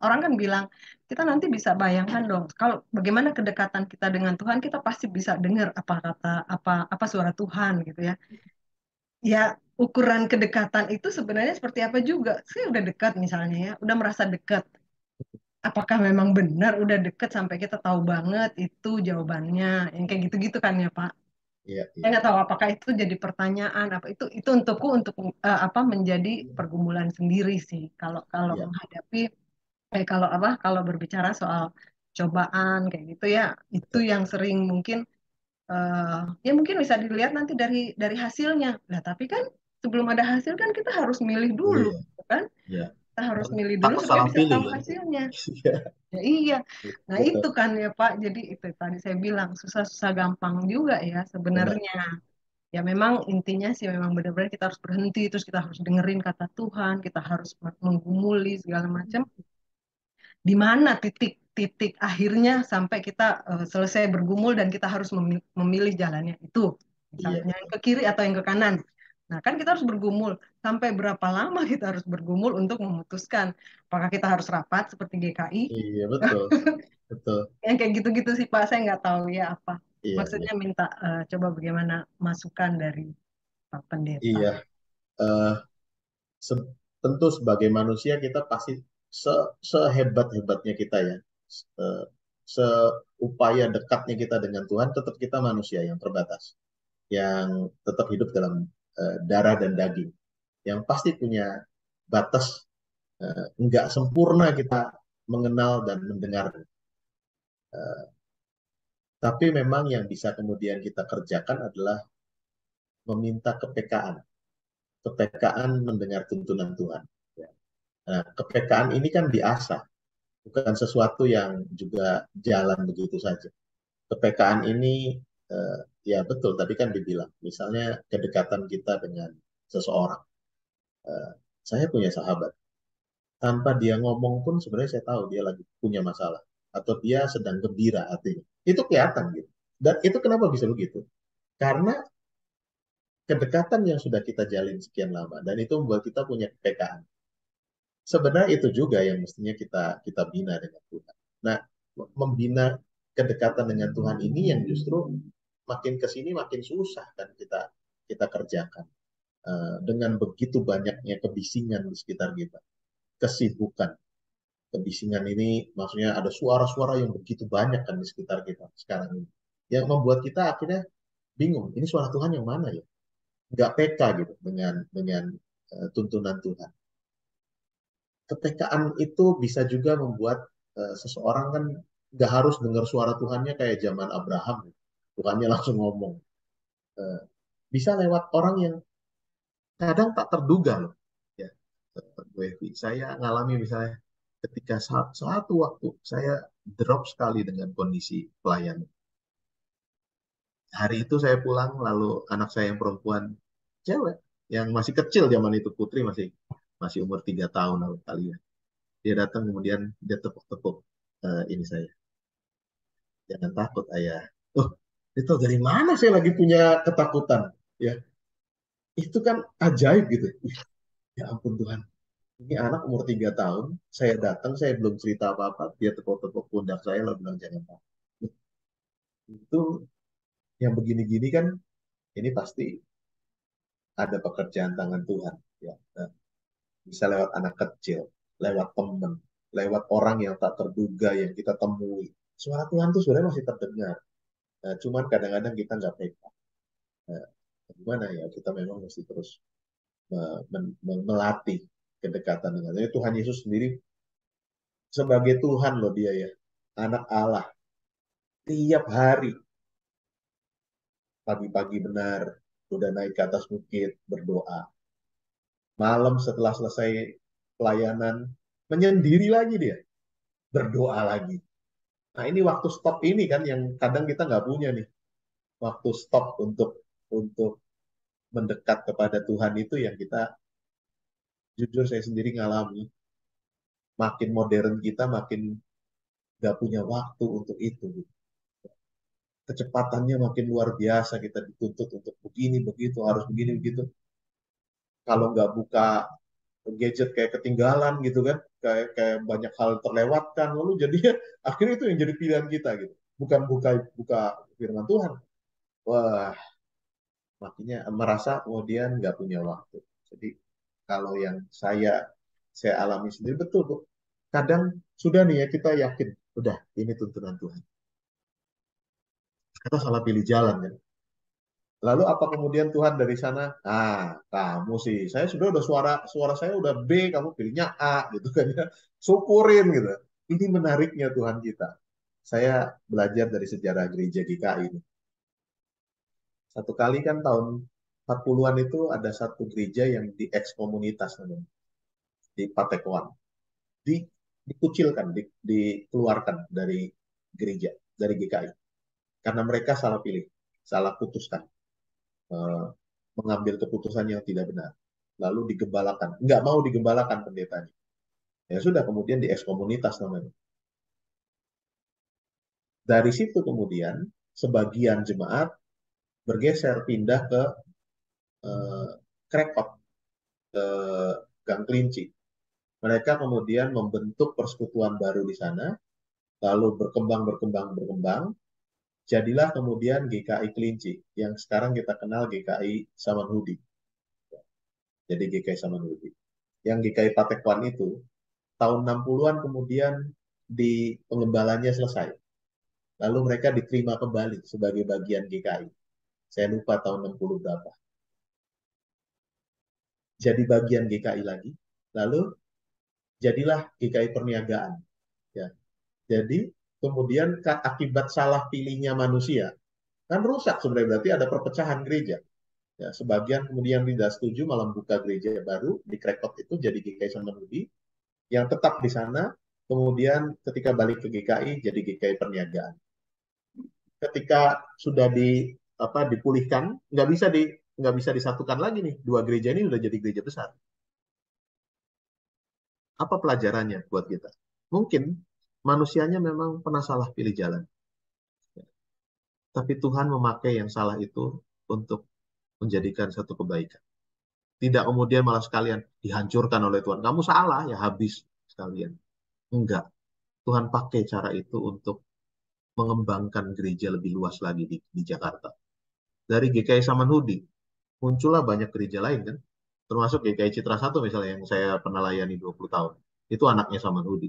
orang kan bilang kita nanti bisa bayangkan dong kalau bagaimana kedekatan kita dengan Tuhan, kita pasti bisa dengar apa kata apa suara Tuhan gitu ya. Ya, ukuran kedekatan itu sebenarnya seperti apa juga. Saya udah dekat misalnya ya, udah merasa dekat. Apakah memang benar udah deket sampai kita tahu banget itu jawabannya, yang kayak gitu-gitu kan ya Pak? Iya, Saya iya, nggak tahu apakah itu jadi pertanyaan apa itu untukku untuk apa menjadi pergumulan sendiri sih. Kalau kalau iya, menghadapi kalau apa kalau berbicara soal cobaan kayak gitu ya, itu betul. yang sering mungkin ya mungkin bisa dilihat nanti dari hasilnya. Nah, tapi kan sebelum ada hasil kan kita harus milih dulu, Iya, gitu kan? iya. Kita harus Kan milih dulu takut supaya salah bisa pilih tahu kan? hasilnya. Iya, Ya, iya. Nah, betul. itu kan ya Pak. Jadi itu tadi saya bilang susah-susah gampang juga ya Benar. sebenarnya. Ya memang intinya sih memang benar-benar kita harus berhenti, terus kita harus dengerin kata Tuhan, kita harus menggumuli segala macam. Di mana titik-titik akhirnya sampai kita selesai bergumul dan kita harus memilih jalannya itu, Iya, misalnya yang betul. ke kiri atau yang ke kanan. Nah, kan kita harus bergumul. Sampai berapa lama kita harus bergumul untuk memutuskan apakah kita harus rapat seperti GKI. Iya, betul. Betul. Yang kayak gitu-gitu sih Pak, saya nggak tahu ya apa. Iya, iya. Maksudnya minta coba bagaimana masukan dari Pak Pendeta. Iya. Eh, se- Tentu sebagai manusia kita pasti sehebat-hebatnya kita ya. Se- Seupaya dekatnya kita dengan Tuhan, tetap kita manusia yang terbatas. Yang tetap hidup dalam darah dan daging. Yang pasti punya batas, nggak sempurna kita mengenal dan mendengar. Eh, tapi memang yang bisa kemudian kita kerjakan adalah meminta kepekaan. Kepekaan mendengar tuntunan Tuhan. Ya. Nah, kepekaan ini kan diasah, bukan sesuatu yang juga jalan begitu saja. Kepekaan ini, eh, ya betul, tadi kan dibilang, misalnya kedekatan kita dengan seseorang. Eh, saya punya sahabat, tanpa dia ngomong pun sebenarnya saya tahu dia lagi punya masalah. Atau dia sedang gembira hatinya. Itu kelihatan gitu. Dan itu kenapa bisa begitu? Karena kedekatan yang sudah kita jalin sekian lama, dan itu membuat kita punya kepekaan. Sebenarnya itu juga yang mestinya kita kita bina dengan Tuhan. Nah, membina kedekatan dengan Tuhan ini yang justru makin ke sini makin susah kan kita kita kerjakan. Dengan begitu banyaknya kebisingan di sekitar kita, kesibukan. Kebisingan ini maksudnya ada suara-suara yang begitu banyak kan di sekitar kita sekarang ini. Yang membuat kita akhirnya bingung, ini suara Tuhan yang mana ya? Nggak peka gitu dengan tuntunan Tuhan. Kepekaan itu bisa juga membuat seseorang kan nggak harus dengar suara Tuhannya kayak zaman Abraham. Tuhannya langsung ngomong. Eh, Bisa lewat orang yang kadang tak terduga loh. Ya, Bu Evi, saya ngalami misalnya ketika satu waktu saya drop sekali dengan kondisi pelayan. Hari itu saya pulang, lalu anak saya yang perempuan, cewek, yang masih kecil zaman itu, Putri masih masih umur 3 tahun lalu kali ya. Dia datang kemudian dia tepuk-tepuk ini saya. Jangan takut ayah. Oh, itu dari mana saya lagi punya ketakutan? Ya, itu kan ajaib gitu. Ya ampun Tuhan. Ini anak umur 3 tahun, saya datang, saya belum cerita apa-apa, dia tepuk-tepuk pundak saya, lalu bilang jangan takut. Itu yang begini-gini kan, ini pasti ada pekerjaan tangan Tuhan. Ya, nah, bisa lewat anak kecil, lewat teman, lewat orang yang tak terduga yang kita temui. Suara Tuhan tuh sebenarnya masih terdengar. Nah, cuman kadang-kadang kita nggak peka. Nah, gimana ya? Kita memang mesti terus melatih kedekatan dengan Tuhan Yesus sendiri sebagai Tuhan loh dia ya, anak Allah. tiap hari, pagi-pagi benar, udah naik ke atas bukit, berdoa. Malam setelah selesai pelayanan, menyendiri lagi dia, berdoa lagi. Nah ini waktu stop ini kan yang kadang kita nggak punya nih. Waktu stop untuk mendekat kepada Tuhan itu yang kita, jujur saya sendiri ngalami. Makin modern kita, makin nggak punya waktu untuk itu. Kecepatannya makin luar biasa, kita dituntut untuk begini, begitu, harus begini, begitu. Kalau nggak buka gadget kayak ketinggalan gitu kan, kayak banyak hal terlewatkan, lalu jadinya akhirnya itu yang jadi pilihan kita gitu. Bukan buka buka firman Tuhan. Wah, makanya merasa kemudian nggak punya waktu. Jadi kalau yang saya alami sendiri betul, Bu. Kadang sudah nih ya kita yakin, udah ini tuntunan Tuhan. Kita salah pilih jalan kan. Lalu apa kemudian Tuhan dari sana? Ah, kamu sih, saya sudah udah suara suara saya udah B, kamu pilihnya A gitu kan ya. Syukurin gitu. Ini menariknya Tuhan kita. Saya belajar dari sejarah gereja GKI ini. Satu kali kan tahun 40-an itu ada satu gereja yang diekskomunitas namanya, di Patekoan. Di, dikucilkan, dikeluarkan dari gereja, dari GKI. Karena mereka salah pilih, salah putuskan. eh, Mengambil keputusan yang tidak benar. Lalu digembalakan. Nggak mau digembalakan pendetanya. Ya sudah, kemudian diekskomunitas namanya. Dari situ kemudian sebagian jemaat bergeser pindah ke eh, Krekot, ke Gang Kelinci. Mereka kemudian membentuk persekutuan baru di sana, lalu berkembang, berkembang, berkembang. Jadilah kemudian GKI Kelinci, yang sekarang kita kenal GKI Samanhudi. Jadi GKI Samanhudi. Yang GKI Patekuan itu, tahun 60-an kemudian di pengembalanya selesai. Lalu mereka diterima kembali sebagai bagian GKI. Saya lupa tahun 60 berapa. Jadi bagian GKI lagi. Lalu jadilah GKI Perniagaan. Ya. Jadi kemudian akibat salah pilihnya manusia, kan rusak sebenarnya, berarti ada perpecahan gereja. Ya, sebagian kemudian tidak setuju malah buka gereja baru di Krekot itu jadi GKI Samanhudi yang tetap di sana. Kemudian ketika balik ke GKI jadi GKI Perniagaan. Ketika sudah dipulihkan, nggak bisa disatukan lagi nih, dua gereja ini sudah jadi gereja besar. Apa pelajarannya buat kita? Mungkin manusianya memang pernah salah pilih jalan, tapi Tuhan memakai yang salah itu untuk menjadikan satu kebaikan. Tidak kemudian malah sekalian dihancurkan oleh Tuhan. Kamu salah, ya habis sekalian. Enggak. Tuhan pakai cara itu untuk mengembangkan gereja lebih luas lagi di Jakarta. Dari GKI Samanhudi, muncullah banyak gereja lain kan. Termasuk GKI Citra Satu misalnya yang saya pernah layani 20 tahun. Itu anaknya Samanhudi.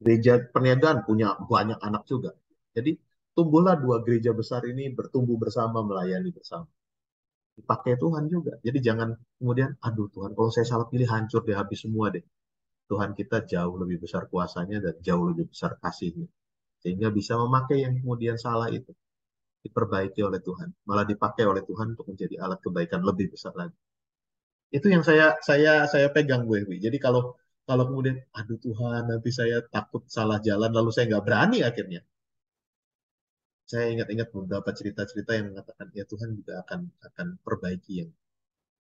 Gereja Perniagaan punya banyak anak juga. Jadi tumbuhlah dua gereja besar ini bertumbuh bersama, melayani bersama. Dipakai Tuhan juga. Jadi jangan kemudian, aduh Tuhan, kalau saya salah pilih hancur deh, habis semua deh. Tuhan kita jauh lebih besar kuasanya dan jauh lebih besar kasihnya. Sehingga bisa memakai yang kemudian salah itu. Diperbaiki oleh Tuhan. Malah dipakai oleh Tuhan untuk menjadi alat kebaikan lebih besar lagi. Itu yang saya pegang, gue. Jadi kalau kalau kemudian, aduh Tuhan, nanti saya takut salah jalan, lalu saya nggak berani akhirnya. Saya ingat-ingat beberapa cerita-cerita yang mengatakan, ya Tuhan juga akan perbaiki yang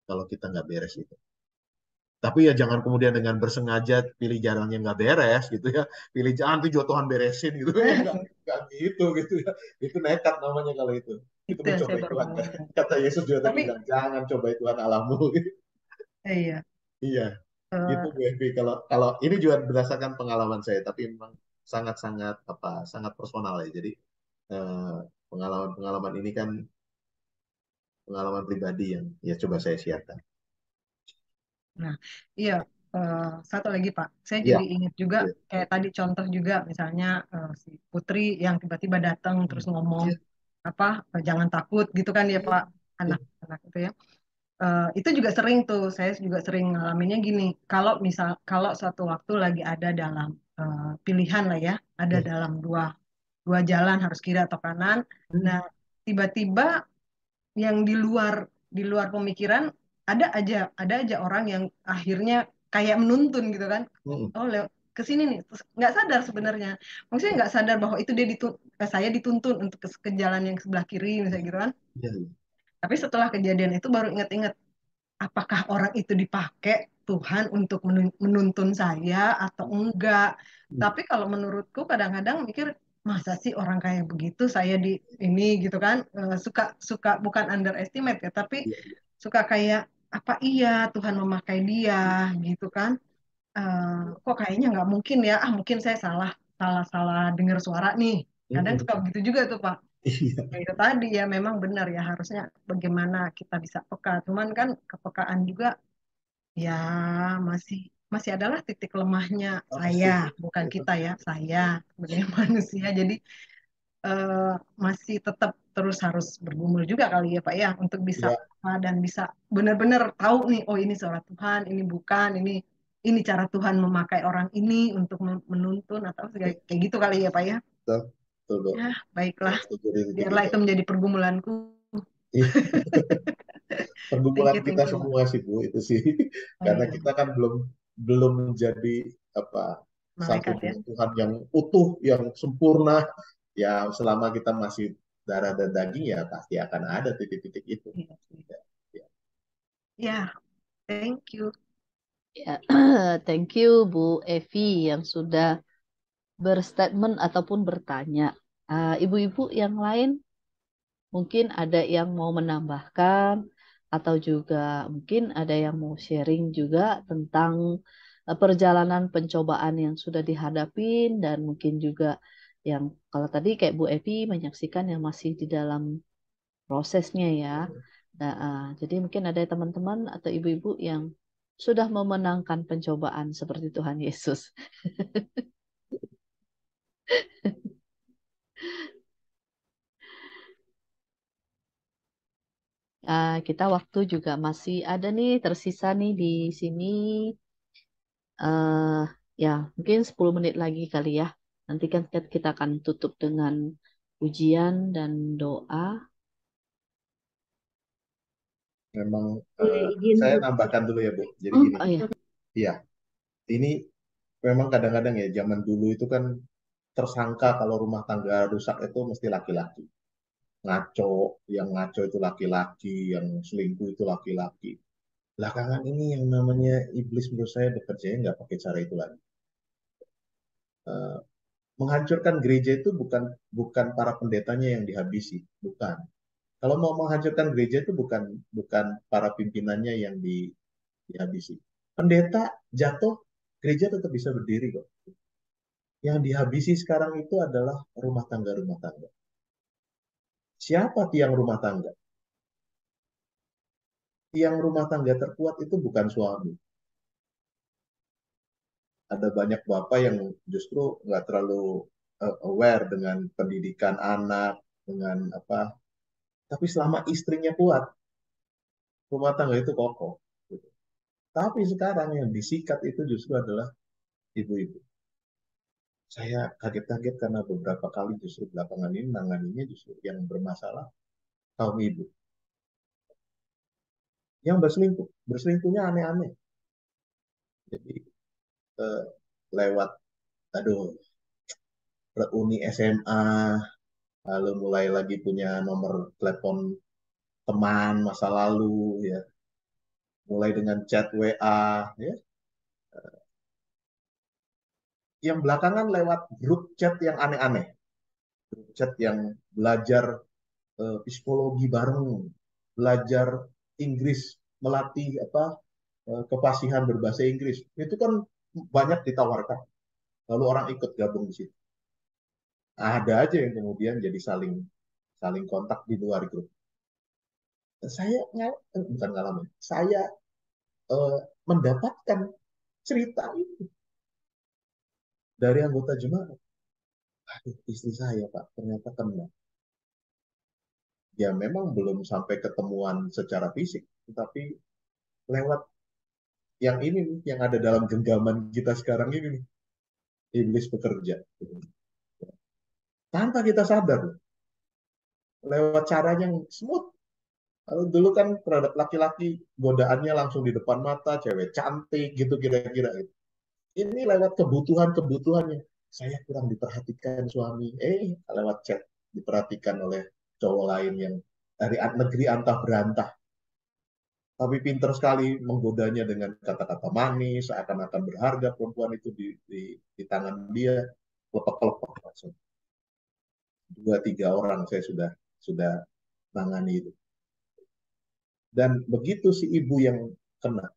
kalau kita nggak beres itu. Tapi ya jangan kemudian dengan bersengaja pilih jalan yang nggak beres gitu ya. Pilih jalan itu juga Tuhan beresin gitu ya. Nggak gitu ya. Itu nekat namanya kalau itu. Itu Itu yang saya mencobai baru Tuhan. mau ngomong. Kata Yesus juga tadi Tapi bilang, jangan cobai Tuhan Allahmu. iya, Iya, gitu eh, Bu Evi. Kalau kalau ini juga berdasarkan pengalaman saya, tapi memang sangat-sangat sangat personal ya. Jadi eh, pengalaman-pengalaman ini kan pengalaman pribadi yang ya coba saya siarkan. nah iya, satu lagi Pak, saya Iya, jadi ingat juga iya. kayak tadi contoh juga misalnya si Putri yang tiba-tiba datang terus ngomong Iya, apa jangan takut gitu kan ya iya, Pak, iya. anak-anak itu ya. Itu juga sering tuh, saya juga sering ngalaminnya gini, kalau suatu waktu lagi ada dalam pilihan lah ya, ada Iya. dalam dua dua jalan harus kiri atau kanan. Nah, tiba-tiba yang di luar pemikiran ada aja orang yang akhirnya kayak menuntun gitu kan. Hmm. Oh, ke sini nih. Terus nggak sadar sebenarnya. Maksudnya nggak sadar bahwa itu saya dituntun untuk ke jalan yang sebelah kiri misalnya gitu kan. Iya, iya. Tapi setelah kejadian itu baru ingat-ingat apakah orang itu dipakai Tuhan untuk menuntun saya atau enggak. Hmm. Tapi kalau menurutku kadang-kadang mikir masa sih orang kayak begitu saya di ini gitu kan. Suka suka bukan underestimate ya, tapi Iya, iya. suka kayak apa iya Tuhan memakai dia gitu kan. Eh, Kok kayaknya nggak mungkin ya, mungkin saya salah salah salah dengar suara nih. Kadang Hmm. suka begitu juga tuh Pak. Iya, Ya, itu tadi ya memang benar ya harusnya bagaimana kita bisa peka. Cuman kan kepekaan juga ya masih masih adalah titik lemahnya saya, pasti. bukan kita ya, saya sebagai manusia. Jadi eh, masih tetap terus harus bergumul juga kali ya Pak ya untuk bisa Ya, peka dan bisa benar-benar tahu nih, oh ini suara Tuhan, ini bukan, ini cara Tuhan memakai orang ini untuk menuntun atau kayak kayak gitu kali ya Pak ya. betul, betul, Bu. Ya, baiklah. Saya setuju di titik Biarlah itu. itu menjadi pergumulanku. Iya, Thank pergumulan you, kita thank you. semua sih, Bu, itu sih. Oh Karena iya, kita kan belum belum menjadi apa satu malaikat ya. dengan Tuhan yang utuh, yang sempurna. Ya, selama kita masih darah dan daging, ya pasti akan ada titik-titik itu. Iya, iya. Ya, ya. Ya, thank you. Ya, thank you Bu Evi yang sudah berstatement ataupun bertanya. Ibu-ibu yang lain mungkin ada yang mau menambahkan atau juga mungkin ada yang mau sharing juga tentang perjalanan pencobaan yang sudah dihadapin dan mungkin juga yang kalau tadi kayak Bu Evi menyaksikan yang masih di dalam prosesnya ya. Nah, jadi mungkin ada teman-teman atau ibu-ibu yang sudah memenangkan pencobaan seperti Tuhan Yesus. Kita waktu juga masih ada nih, tersisa nih di sini. eh Ya, mungkin 10 menit lagi kali ya. Nanti kan kita akan tutup dengan ujian dan doa. Memang Izin saya Bu. nambahkan dulu ya, Bu. Jadi gini, Oh ya, iya, ini memang kadang-kadang ya zaman dulu itu kan tersangka kalau rumah tangga rusak itu mesti laki-laki. Ngaco, yang ngaco itu laki-laki, yang selingkuh itu laki-laki. Belakangan ini yang namanya iblis menurut saya bekerjanya nggak pakai cara itu lagi. Eh, Menghancurkan gereja itu bukan bukan para pendetanya yang dihabisi, bukan. Kalau mau menghancurkan gereja itu bukan bukan para pimpinannya yang dihabisi. Pendeta jatuh, gereja tetap bisa berdiri kok. Yang dihabisi sekarang itu adalah rumah tangga. Siapa tiang rumah tangga? Tiang rumah tangga terkuat itu bukan suami. Ada banyak bapak yang justru nggak terlalu aware dengan pendidikan anak, dengan apa. Tapi selama istrinya kuat, rumah tangga itu kokoh. Gitu. Tapi sekarang yang disikat itu justru adalah ibu-ibu. Saya kaget-kaget karena beberapa kali justru belakangan ini nanganinya justru yang bermasalah kaum ibu. Yang berselingkuh, berselingkuhnya aneh-aneh. Jadi eh, lewat, aduh, reuni SMA, lalu mulai lagi punya nomor telepon teman masa lalu, ya, mulai dengan chat WA, ya, yang belakangan lewat grup chat yang aneh-aneh, grup chat yang belajar psikologi bareng, belajar Inggris, melatih apa kefasihan berbahasa Inggris, itu kan banyak ditawarkan, lalu orang ikut gabung di situ. Ada aja yang kemudian jadi saling saling kontak di luar grup. Saya bukan ngalamin, saya eh, mendapatkan cerita itu dari anggota jemaat. Aduh, istri saya Pak ternyata kena. Ya memang belum sampai ketemuan secara fisik, tetapi lewat yang ini nih, yang ada dalam genggaman kita sekarang ini nih, iblis bekerja. tanpa kita sadar loh, lewat caranya yang smooth. Kalau dulu kan terhadap laki-laki godaannya langsung di depan mata, cewek cantik gitu kira-kira gitu. Ini lewat kebutuhan-kebutuhannya. Saya kurang diperhatikan suami, lewat chat diperhatikan oleh cowok lain yang dari negeri antah berantah. Tapi pinter sekali menggodanya dengan kata-kata manis, seakan-akan berharga perempuan itu di tangan dia, lepek-lepek langsung. 2-3 orang saya sudah tangani itu. Dan begitu si ibu yang kena,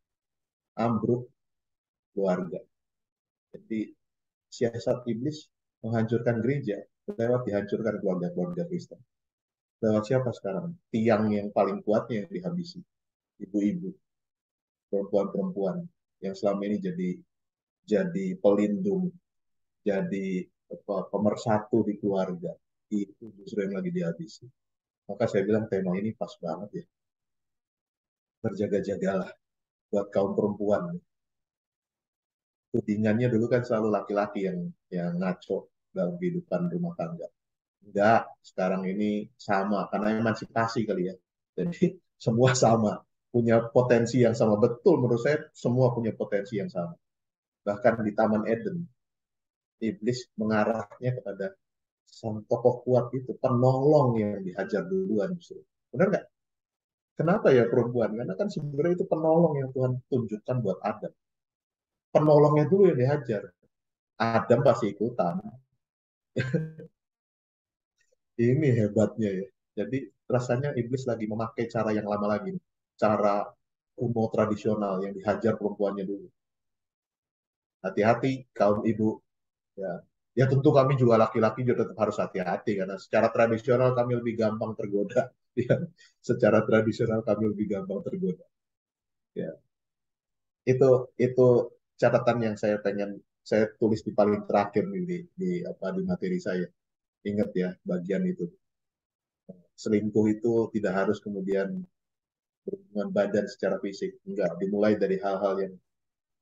ambruk keluarga. Jadi siasat iblis menghancurkan gereja lewat dihancurkan keluarga-keluarga Kristen. Lewat siapa sekarang? Tiang yang paling kuatnya yang dihabisi. Ibu-ibu, perempuan-perempuan yang selama ini jadi pelindung, jadi pemersatu di keluarga. Itu justru yang lagi dihabisi. Maka saya bilang tema ini pas banget ya. Berjaga-jagalah buat kaum perempuan. Tudingannya dulu kan selalu laki-laki yang ngaco dalam kehidupan rumah tangga. Enggak, sekarang ini sama karena emansipasi kali ya. Jadi semua sama, punya potensi yang sama. Betul menurut saya semua punya potensi yang sama. Bahkan di Taman Eden, iblis mengarahnya kepada sang tokoh kuat itu, penolong yang dihajar duluan justru. Benar nggak? Kenapa ya perempuan? Karena kan sebenarnya itu penolong yang Tuhan tunjukkan buat Adam. Penolongnya dulu yang dihajar. Adam pasti ikutan. Ini hebatnya ya. Jadi rasanya iblis lagi memakai cara yang lama lagi. Cara kuno tradisional yang dihajar perempuannya dulu. Hati-hati kaum ibu. Ya, ya tentu kami juga laki-laki juga tetap harus hati-hati karena secara tradisional kami lebih gampang tergoda. Ya, secara tradisional kami lebih gampang tergoda. Ya, itu catatan yang saya pengen saya tulis di paling terakhir nih di materi saya. Ingat ya bagian itu. Selingkuh itu tidak harus kemudian berhubungan badan secara fisik. Enggak, dimulai dari hal-hal yang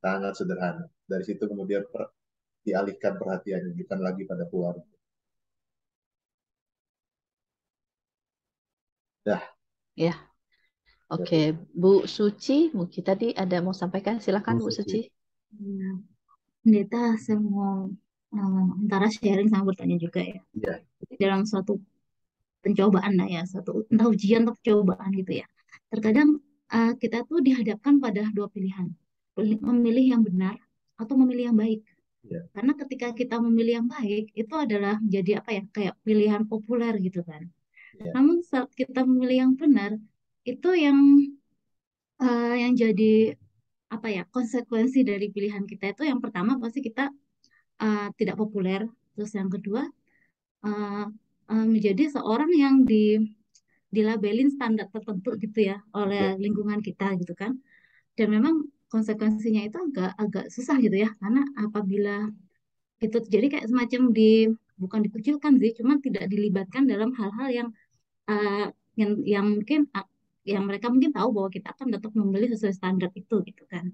sangat sederhana. Dari situ kemudian dialihkan perhatiannya, bukan lagi pada keluarga. Dah, Ya, oke. Bu Suci, mungkin tadi ada mau sampaikan, silakan Bu Bu Suci. Suci. Ya, Pendeta, saya mau antara sharing sama bertanya juga ya. Iya, Dalam suatu pencobaan lah ya, suatu entah ujian atau pencobaan gitu ya. Terkadang kita tuh dihadapkan pada dua pilihan, memilih yang benar atau memilih yang baik. iya, Karena ketika kita memilih yang baik, itu adalah jadi apa ya, kayak pilihan populer gitu kan. iya, Namun saat kita memilih yang benar, itu yang jadi apa ya, konsekuensi dari pilihan kita itu yang pertama pasti kita tidak populer. Terus yang kedua, uh, menjadi seorang yang dilabelin standar tertentu gitu ya oleh oke, lingkungan kita gitu kan. Dan memang konsekuensinya itu agak agak susah gitu ya, karena apabila itu jadi kayak semacam bukan dikucilkan sih, cuma tidak dilibatkan dalam hal-hal uh, yang mungkin yang mereka mungkin tahu bahwa kita akan tetap membeli sesuai standar itu gitu kan.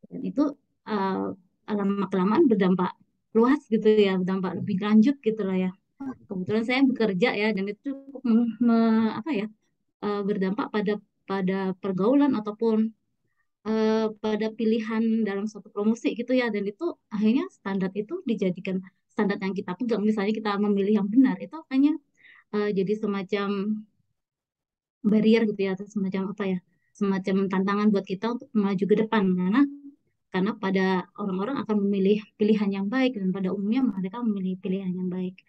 Dan itu uh, lama kelamaan berdampak luas gitu ya, berdampak lebih lanjut gitu lah ya. Kebetulan saya bekerja ya, dan itu cukup apa ya, berdampak pada pada pergaulan ataupun pada pilihan dalam suatu promosi gitu ya. Dan itu akhirnya standar itu dijadikan standar yang kita pegang. Misalnya kita memilih yang benar, itu akhirnya jadi semacam barrier gitu ya, atau semacam apa ya, semacam tantangan buat kita untuk maju ke depan, karena pada orang-orang akan memilih pilihan yang baik, dan pada umumnya mereka memilih pilihan yang baik.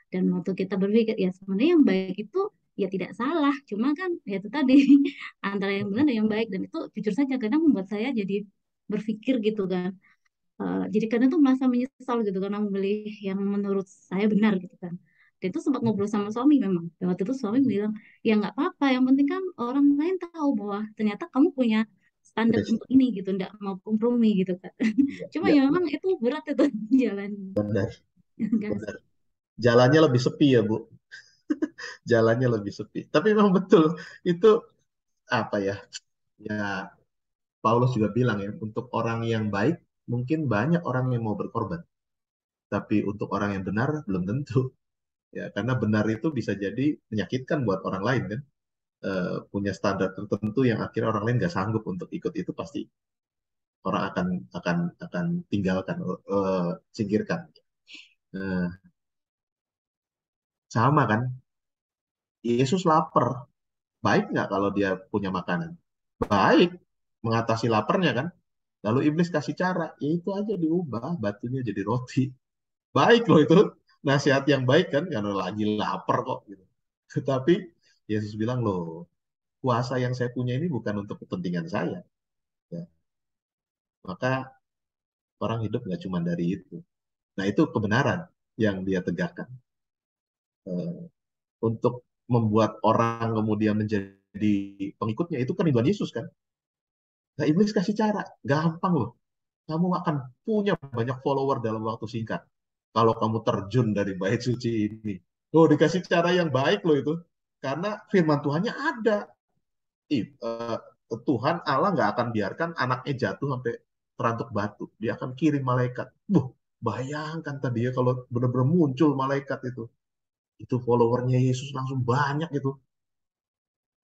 Dan waktu kita berpikir ya sebenarnya yang baik itu ya tidak salah, cuma kan ya itu tadi antara yang benar dan yang baik. Dan itu jujur saja kadang membuat saya jadi berpikir gitu kan. Jadi kadang tuh merasa menyesal gitu karena memilih yang menurut saya benar gitu kan. Dan itu sempat ngobrol sama suami memang. Dan waktu itu suami bilang, ya nggak apa-apa, yang penting kan orang lain tahu bahwa ternyata kamu punya standar yes, untuk ini gitu, nggak mau kompromi gitu kan. iya, Cuma iya, ya memang itu berat itu jalan. benar, Kan. benar. Jalannya lebih sepi ya, Bu. Jalannya lebih sepi. Tapi memang betul, itu apa ya? Ya, Paulus juga bilang ya, untuk orang yang baik, mungkin banyak orang yang mau berkorban. Tapi untuk orang yang benar, belum tentu. Ya, karena benar itu bisa jadi menyakitkan buat orang lain kan. Punya standar tertentu yang akhirnya orang lain nggak sanggup untuk ikut itu, pasti orang akan tinggalkan, singkirkan. Eh, Sama kan, Yesus lapar, baik nggak kalau dia punya makanan? Baik, mengatasi laparnya kan. Lalu iblis kasih cara, ya itu aja diubah batunya jadi roti. Baik loh itu, nasihat yang baik kan, karena lagi lapar kok gitu. Tetapi Yesus bilang loh, kuasa yang saya punya ini bukan untuk kepentingan saya. Ya. Maka orang hidup nggak cuma dari itu. Nah itu kebenaran yang dia tegakkan. Eh, untuk membuat orang kemudian menjadi pengikutnya, itu kerinduan Yesus kan. Nah iblis kasih cara, gampang loh. Kamu akan punya banyak follower dalam waktu singkat. Kalau kamu terjun dari bait suci ini. Oh, dikasih cara yang baik loh itu. Karena firman Tuhannya ada. Tuhan Allah nggak akan biarkan anaknya jatuh sampai terantuk batu. Dia akan kirim malaikat. Bayangkan tadi ya kalau benar-benar muncul malaikat itu. Itu followernya Yesus langsung banyak itu.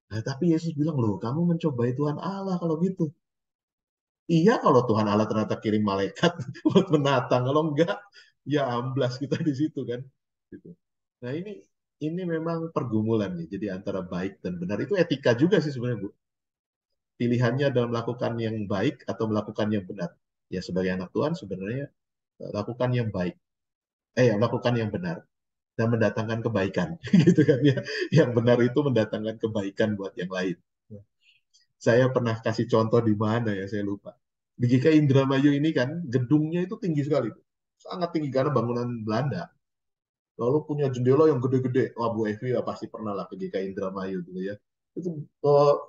Nah, tapi Yesus bilang, loh kamu mencobai Tuhan Allah kalau gitu. Iya kalau Tuhan Allah ternyata kirim malaikat buat menatang. Kalau enggak, ya amblas kita di situ kan. Gitu. Nah ini memang pergumulan nih. Jadi antara baik dan benar itu etika juga sih sebenarnya Bu. Pilihannya adalah melakukan yang baik atau melakukan yang benar. Ya sebagai anak Tuhan sebenarnya lakukan yang baik. Lakukan yang benar dan mendatangkan kebaikan, gitu kan ya. Yang benar itu mendatangkan kebaikan buat yang lain. Saya pernah kasih contoh di mana ya, saya lupa. Di GKI Indramayu ini kan gedungnya itu tinggi sekali, sangat tinggi karena bangunan Belanda. Lalu punya jendela yang gede-gede. Wah, Bu Evi ya pasti pernah lah ke GKI Indramayu dulu ya. Itu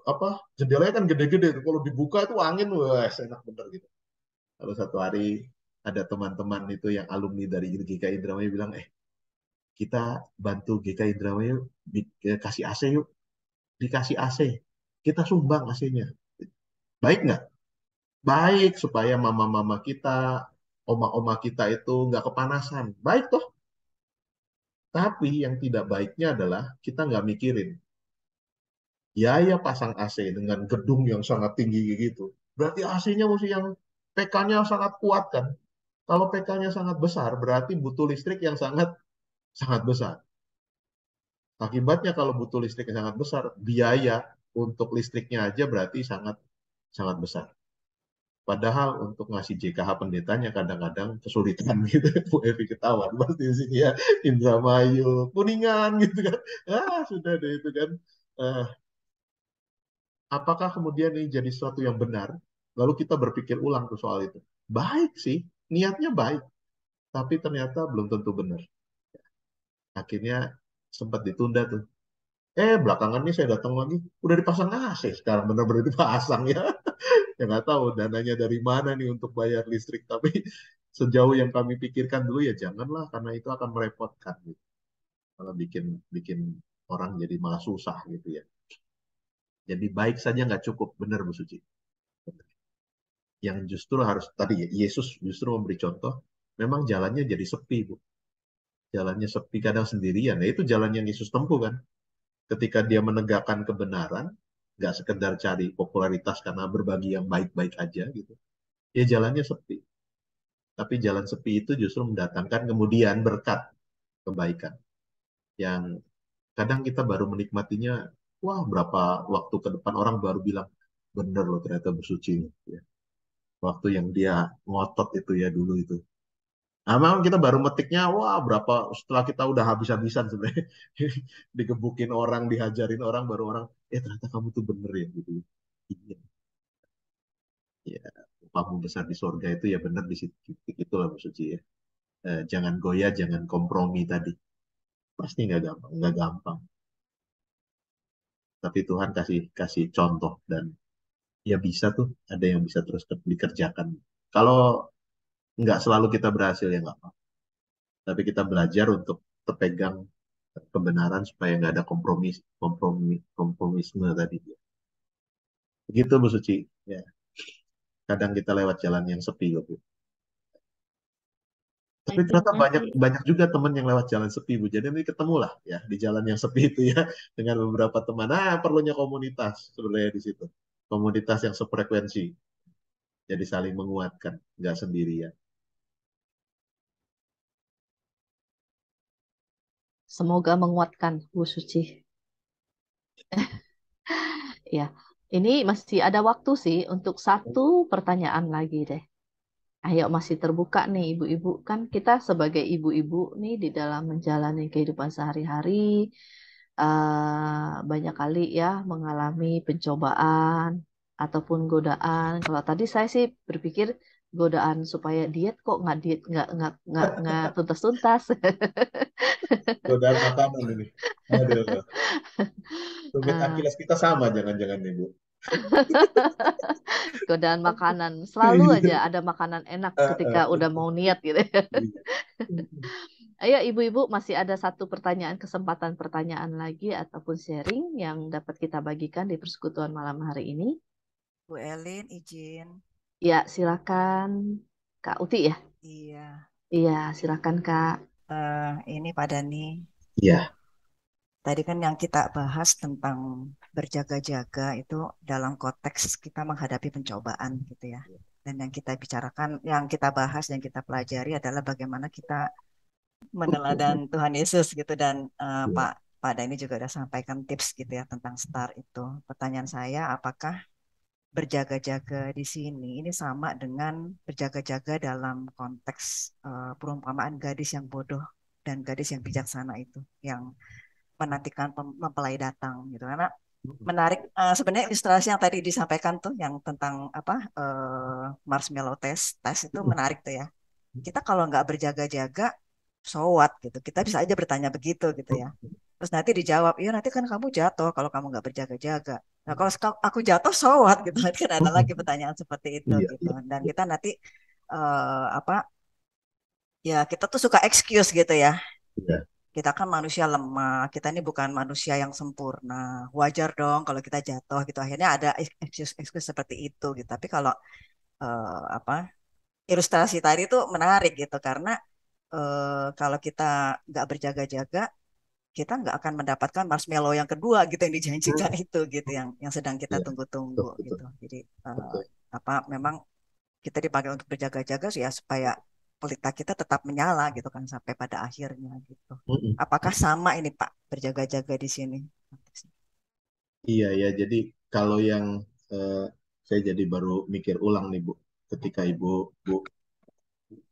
apa, jendelanya kan gede-gede. Kalau dibuka itu angin, wah enak bener gitu. Lalu satu hari ada teman-teman itu yang alumni dari GKI Indramayu bilang, kita bantu GKI Indramayu kasih AC yuk. Dikasih AC. Kita sumbang AC-nya. Baik nggak? Baik, supaya mama-mama kita, oma-oma kita itu nggak kepanasan. Baik toh. Tapi yang tidak baiknya adalah kita nggak mikirin. Ya pasang AC dengan gedung yang sangat tinggi gitu. Berarti AC-nya mesti yang PK-nya sangat kuat kan. Kalau PK-nya sangat besar, berarti butuh listrik yang sangat sangat besar. Akibatnya kalau butuh listrik yang sangat besar, biaya untuk listriknya aja berarti sangat sangat besar. Padahal untuk ngasih JKH pendetanya kadang-kadang kesulitan gitu. Bu Evi ketahuan pasti di sini ya. Indramayu, Kuningan gitu kan. Sudah deh itu kan. Eh, Apakah kemudian ini jadi sesuatu yang benar? Lalu kita berpikir ulang tuh soal itu. Baik sih, niatnya baik. Tapi ternyata belum tentu benar. Akhirnya sempat ditunda tuh. Belakangan ini saya datang lagi, udah dipasang AC sekarang, benar-benar dipasang ya. Ya nggak tahu dananya dari mana nih untuk bayar listrik. Tapi sejauh yang kami pikirkan dulu ya janganlah, karena itu akan merepotkan gitu. Kalau bikin bikin orang jadi malah susah gitu ya. Jadi baik saja nggak cukup, benar Bu Suci. Yang justru harus tadi ya, Yesus justru memberi contoh, memang jalannya jadi sepi Bu. Jalannya sepi kadang sendirian. Nah itu jalan yang Yesus tempuh kan. Ketika dia menegakkan kebenaran, nggak sekedar cari popularitas karena berbagi yang baik-baik aja gitu. Ya jalannya sepi. Tapi jalan sepi itu justru mendatangkan kemudian berkat kebaikan. Yang kadang kita baru menikmatinya, wah berapa waktu ke depan orang baru bilang, bener loh ternyata bersuci. Ya. Waktu yang dia ngotot itu ya dulu itu. Nah, memang kita baru metiknya, wah berapa setelah kita udah habis-habisan sebenarnya. Digebukin orang, dihajarin orang, baru orang, ternyata kamu tuh bener ya gitu. Iya, ya. Upamu besar di sorga itu ya bener di situ. Itulah Bu Suci ya. Jangan goyah, jangan kompromi tadi. Pasti nggak gampang, nggak gampang. Tapi Tuhan kasih kasih contoh dan ya bisa tuh, ada yang bisa terus dikerjakan. Kalau nggak selalu kita berhasil ya nggak apa. Tapi kita belajar untuk terpegang kebenaran supaya nggak ada kompromisme tadi. Begitu Bu Suci. Ya, kadang kita lewat jalan yang sepi, Bu. Tapi ternyata banyak Ekspektasi. banyak juga teman yang lewat jalan sepi, Bu. Jadi ini ketemulah ya di jalan yang sepi itu ya dengan beberapa teman. Nah, perlunya komunitas sebenarnya di situ. Komunitas yang sefrekuensi. Jadi saling menguatkan, nggak sendirian. Semoga menguatkan Bu Suci. Ya, ini masih ada waktu sih untuk satu pertanyaan lagi deh. Ayo masih terbuka nih ibu-ibu. Kan kita sebagai ibu-ibu nih di dalam menjalani kehidupan sehari-hari banyak kali ya mengalami pencobaan ataupun godaan. Kalau tadi saya sih berpikir godaan supaya diet kok nggak diet nggak tuntas-tuntas. Godaan makanan ini. Aduh, tumit Eh, Akilas kita sama jangan-jangan nih, Bu. godaan makanan selalu aja ada makanan enak ketika udah mau niat gitu. Ayo ibu-ibu masih ada satu pertanyaan kesempatan pertanyaan lagi ataupun sharing yang dapat kita bagikan di persekutuan malam hari ini. Bu Elin izin. Ya, silakan Kak Uti ya. Iya. Iya, silakan Kak. Ini Pak Dani. Iya. Tadi kan yang kita bahas tentang berjaga-jaga itu dalam konteks kita menghadapi pencobaan gitu ya. Dan yang kita bicarakan, yang kita bahas, yang kita pelajari adalah bagaimana kita meneladan Tuhan Yesus gitu. Dan Pak Dani juga udah sampaikan tips gitu ya tentang STAR itu. Pertanyaan saya, apakah berjaga-jaga di sini ini sama dengan berjaga-jaga dalam konteks perumpamaan gadis yang bodoh dan gadis yang bijaksana itu yang menantikan mempelai datang gitu karena menarik sebenarnya ilustrasi yang tadi disampaikan tuh yang tentang apa marshmallow test itu menarik tuh ya kita kalau nggak berjaga-jaga so what gitu kita bisa aja bertanya begitu gitu ya terus nanti dijawab iya nanti kan kamu jatuh kalau kamu nggak berjaga-jaga nah kalau aku jatuh so what gitu nanti kan ada lagi pertanyaan seperti itu Iya, gitu iya, dan kita nanti apa ya kita tuh suka excuse gitu ya iya. kita kan manusia lemah kita ini bukan manusia yang sempurna wajar dong kalau kita jatuh gitu akhirnya ada excuse seperti itu gitu tapi kalau apa ilustrasi tadi tuh menarik gitu karena kalau kita nggak berjaga-jaga, kita nggak akan mendapatkan marshmallow yang kedua gitu yang dijanjikan itu gitu yang sedang kita Iya, tunggu-tunggu betul, betul, gitu. Jadi betul. apa memang kita dipanggil untuk berjaga-jaga sih ya supaya pelita kita tetap menyala gitu kan sampai pada akhirnya gitu. Mm-mm. Apakah sama ini Pak berjaga-jaga di sini? Iya, ya. Jadi kalau yang eh, saya jadi baru mikir ulang nih, Bu. Ketika Bu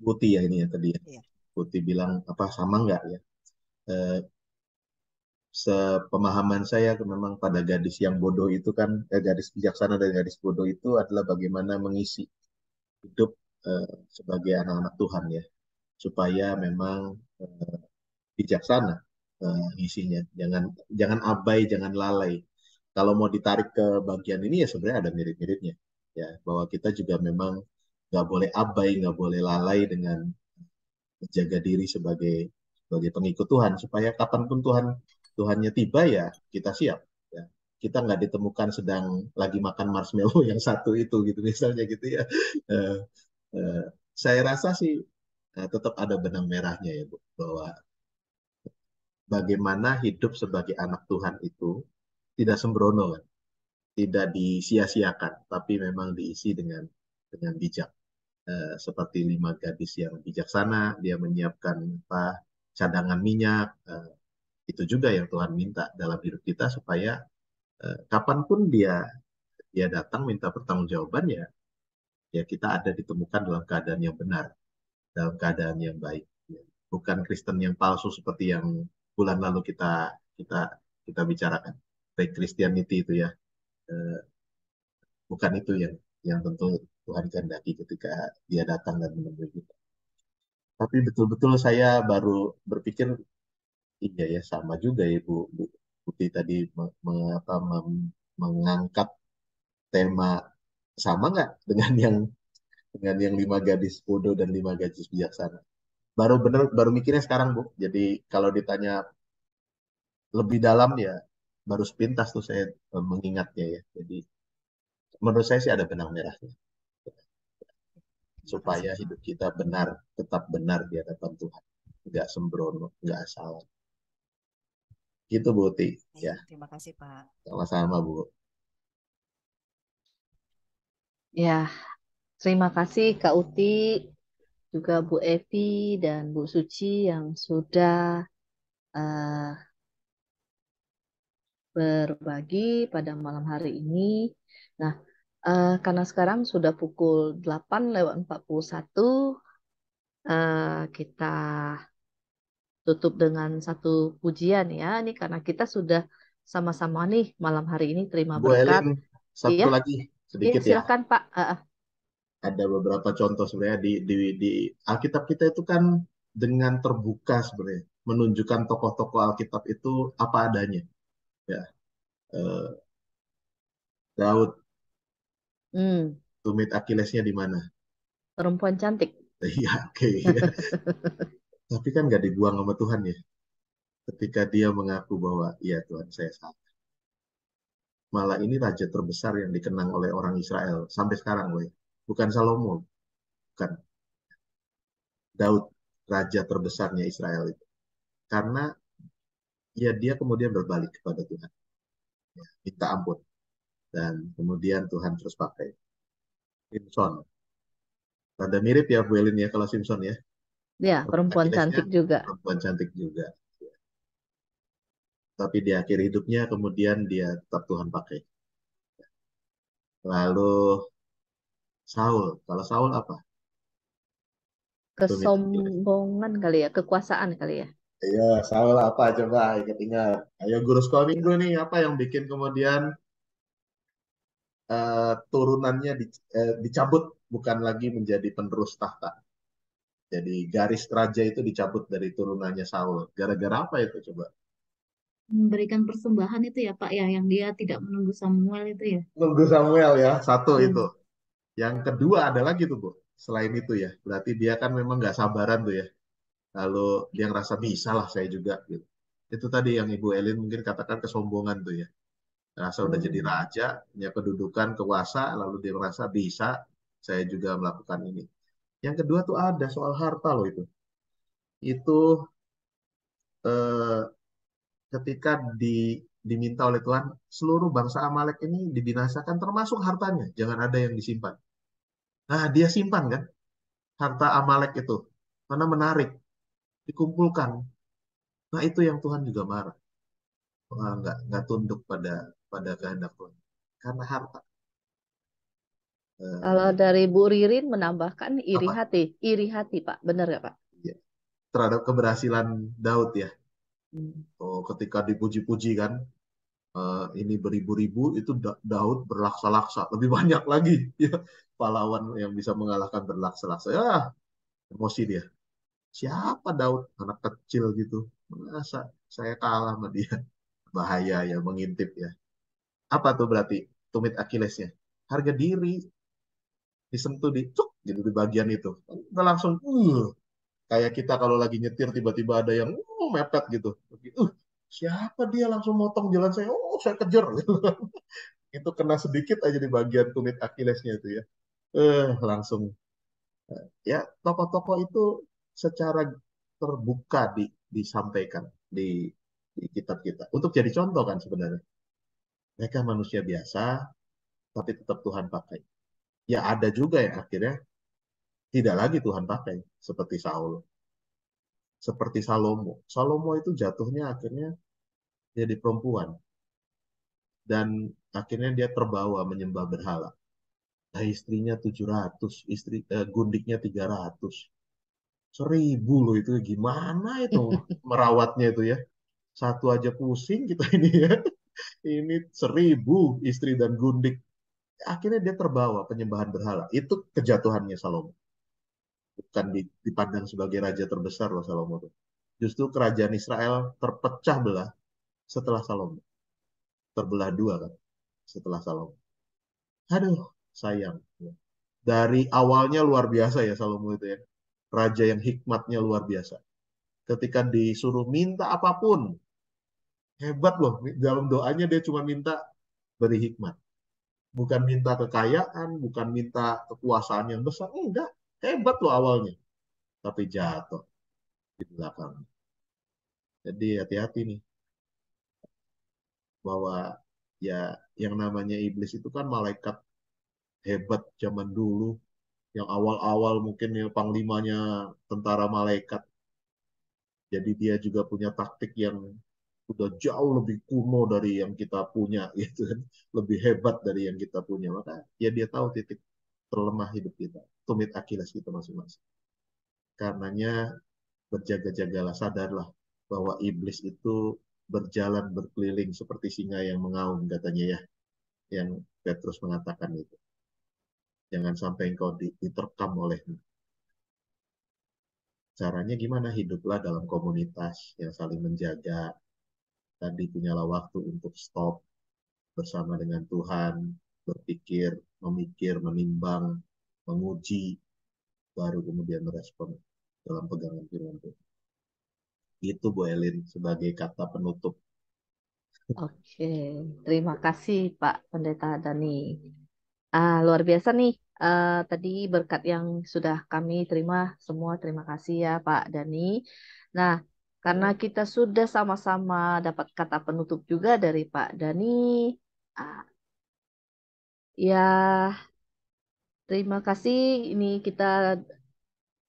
Putih ya ini ya tadi ya. Iya. Putih bilang apa sama nggak ya? Eh, Sepemahaman saya memang pada gadis yang bodoh itu kan gadis bijaksana dan gadis bodoh itu adalah bagaimana mengisi hidup sebagai anak-anak Tuhan ya supaya memang bijaksana isinya jangan jangan abai jangan lalai kalau mau ditarik ke bagian ini ya sebenarnya ada mirip-miripnya ya bahwa kita juga memang nggak boleh abai nggak boleh lalai dengan menjaga diri sebagai pengikut Tuhan supaya kapanpun Tuhannya tiba ya kita siap ya kita nggak ditemukan sedang lagi makan marshmallow yang satu itu gitu misalnya gitu ya Eh, eh, saya rasa sih tetap ada benang merahnya ya Bu bahwa bagaimana hidup sebagai anak Tuhan itu tidak sembrono kan tidak disia-siakan tapi memang diisi dengan bijak seperti 5 gadis yang bijaksana, dia menyiapkan apa, cadangan minyak. Itu juga yang Tuhan minta dalam hidup kita supaya kapanpun dia datang minta pertanggungjawaban ya, ya kita ada ditemukan dalam keadaan yang benar, dalam keadaan yang baik. Ya. Bukan Kristen yang palsu seperti yang bulan lalu kita kita bicarakan. Fake Christianity itu ya, eh, bukan itu yang tentu Tuhan kehendaki ketika dia datang dan menemui kita. Tapi betul-betul saya baru berpikir, iya ya sama juga ya Bu Putih tadi mengangkat tema sama nggak dengan yang 5 gadis bodoh dan 5 gadis bijaksana. Baru mikirnya sekarang Bu. Jadi kalau ditanya lebih dalam ya baru sepintas tuh saya mengingatnya ya. Jadi menurut saya sih ada benang merahnya. Terima kasih, supaya Pak. hidup kita benar, tetap benar di hadapan Tuhan, nggak sembrono, nggak salah. Gitu Bu Uti, Iya, ya terima kasih, Pak. sama-sama Bu. Ya, terima kasih Kak Uti, juga Bu Evi dan Bu Suci yang sudah eh, berbagi pada malam hari ini. Nah, karena sekarang sudah pukul 8:41, kita tutup dengan satu pujian ya. Ini karena kita sudah sama-sama nih malam hari ini terima Bu berkat. Elin, satu Iya, lagi iya sedikit ya. silakan Pak. Ada beberapa contoh sebenarnya di Alkitab kita itu kan dengan terbuka sebenarnya menunjukkan tokoh-tokoh Alkitab itu apa adanya. Ya, eh, Daud, Hmm, tumit Akilesnya di mana? perempuan cantik. Iya, oke. Tapi kan nggak dibuang sama Tuhan ya. Ketika dia mengaku bahwa, iya Tuhan saya salah. Malah ini raja terbesar yang dikenang oleh orang Israel sampai sekarang, woy. Bukan Salomo, bukan Daud, raja terbesarnya Israel itu. Karena ya dia kemudian berbalik kepada Tuhan, ya, minta ampun, dan kemudian Tuhan terus pakai Simpson. Rada mirip ya Bu Elin ya kalau Simpson ya. Ya, perempuan Akilesnya cantik juga. perempuan cantik juga. Tapi di akhir hidupnya kemudian dia tetap Tuhan pakai. Lalu Saul, kalau Saul apa? Tumit Akiles. Kesombongan kali ya, kekuasaan kali ya. Iya, Saul apa coba ingat-ingat. Ayo guru sekolah minggu nih, apa yang bikin kemudian turunannya dicabut bukan lagi menjadi penerus tahta. Jadi garis raja itu dicabut dari turunannya Saul. Gara-gara apa itu coba? Memberikan persembahan itu ya Pak ya, yang dia tidak menunggu Samuel itu ya. Nunggu Samuel ya, satu itu. Hmm. Yang kedua ada lagi tuh Bu. Selain itu ya, berarti dia kan memang nggak sabaran tuh ya. Lalu dia ngerasa bisa lah saya juga gitu. Itu tadi yang Ibu Elin mungkin katakan kesombongan tuh ya. Ngerasa udah jadi Hmm. raja, punya kedudukan, kuasa, lalu dia merasa bisa, saya juga melakukan ini. Yang kedua tuh ada soal harta loh itu. Itu eh, ketika diminta oleh Tuhan, seluruh bangsa Amalek ini dibinasakan termasuk hartanya. Jangan ada yang disimpan. Nah, dia simpan kan harta Amalek itu. Karena menarik, dikumpulkan. Nah, itu yang Tuhan juga marah. Wah, nggak tunduk pada pada kehendak Tuhan. Karena harta. Eh, Kalau dari Bu Ririn menambahkan apa? iri hati Pak, benar ya Pak? Ya, terhadap keberhasilan Daud ya. Hmm. Oh, ketika dipuji-puji kan, ini beribu-ribu, itu Daud berlaksa-laksa. Lebih banyak lagi ya pahlawan yang bisa mengalahkan berlaksa-laksa. Ya, emosi dia. Siapa Daud? Anak kecil gitu. Masa saya kalah sama dia? Bahaya ya, mengintip ya. Apa tuh berarti? Tumit Akilesnya. Harga diri disentuh di cuk gitu di bagian itu. Udah langsung kayak kita kalau lagi nyetir tiba-tiba ada yang mepet gitu. Siapa dia langsung motong jalan saya? Oh, saya kejar. Itu kena sedikit aja di bagian tumit Akilesnya itu ya. Langsung ya tokoh-tokoh itu secara terbuka disampaikan di kitab kita untuk jadi contoh kan sebenarnya. Mereka manusia biasa tapi tetap Tuhan pakai. Ya ada juga yang akhirnya tidak lagi Tuhan pakai seperti Saul, seperti Salomo. Salomo itu jatuhnya akhirnya jadi perempuan dan akhirnya dia terbawa menyembah berhala. Nah, istrinya 700, gundiknya 300. 1000 loh itu gimana itu merawatnya itu ya. Satu aja pusing kita ini ya. Ini 1000 istri dan gundik. Akhirnya dia terbawa penyembahan berhala. Itu kejatuhannya Salomo. Bukan dipandang sebagai raja terbesar loh Salomo itu. Justru kerajaan Israel terpecah belah setelah Salomo. Terbelah dua kan setelah Salomo. Aduh, sayang. Dari awalnya luar biasa ya Salomo itu ya. Raja yang hikmatnya luar biasa. Ketika disuruh minta apapun, hebat loh. Dalam doanya dia cuma minta beri hikmat. Bukan minta kekayaan, bukan minta kekuasaan yang besar. Enggak. Hebat loh awalnya, tapi jatuh di belakang. Jadi hati-hati nih, bahwa ya yang namanya iblis itu kan malaikat hebat zaman dulu, yang awal-awal mungkin ya panglimanya tentara malaikat. Jadi dia juga punya taktik yang udah jauh lebih kuno dari yang kita punya, gitu kan. Lebih hebat dari yang kita punya. Maka ya dia tahu titik terlemah hidup kita, tumit Akilas kita masing-masing. Karenanya berjaga-jagalah, sadarlah bahwa iblis itu berjalan berkeliling seperti singa yang mengaum, katanya ya, yang Petrus mengatakan itu. Jangan sampai engkau diterkam olehnya. Caranya gimana? Hiduplah dalam komunitas yang saling menjaga. Tadi punyalah waktu untuk stop bersama dengan Tuhan, berpikir, memikir, menimbang, menguji, baru kemudian merespon dalam pegangan firman Tuhan. Itu Bu Elin sebagai kata penutup. Oke, terima kasih Pak Pendeta Dani. Luar biasa nih. Tadi berkat yang sudah kami terima semua, terima kasih ya Pak Dani. Nah, karena kita sudah sama-sama dapat kata penutup juga dari Pak Dani, ah, ya terima kasih. Ini kita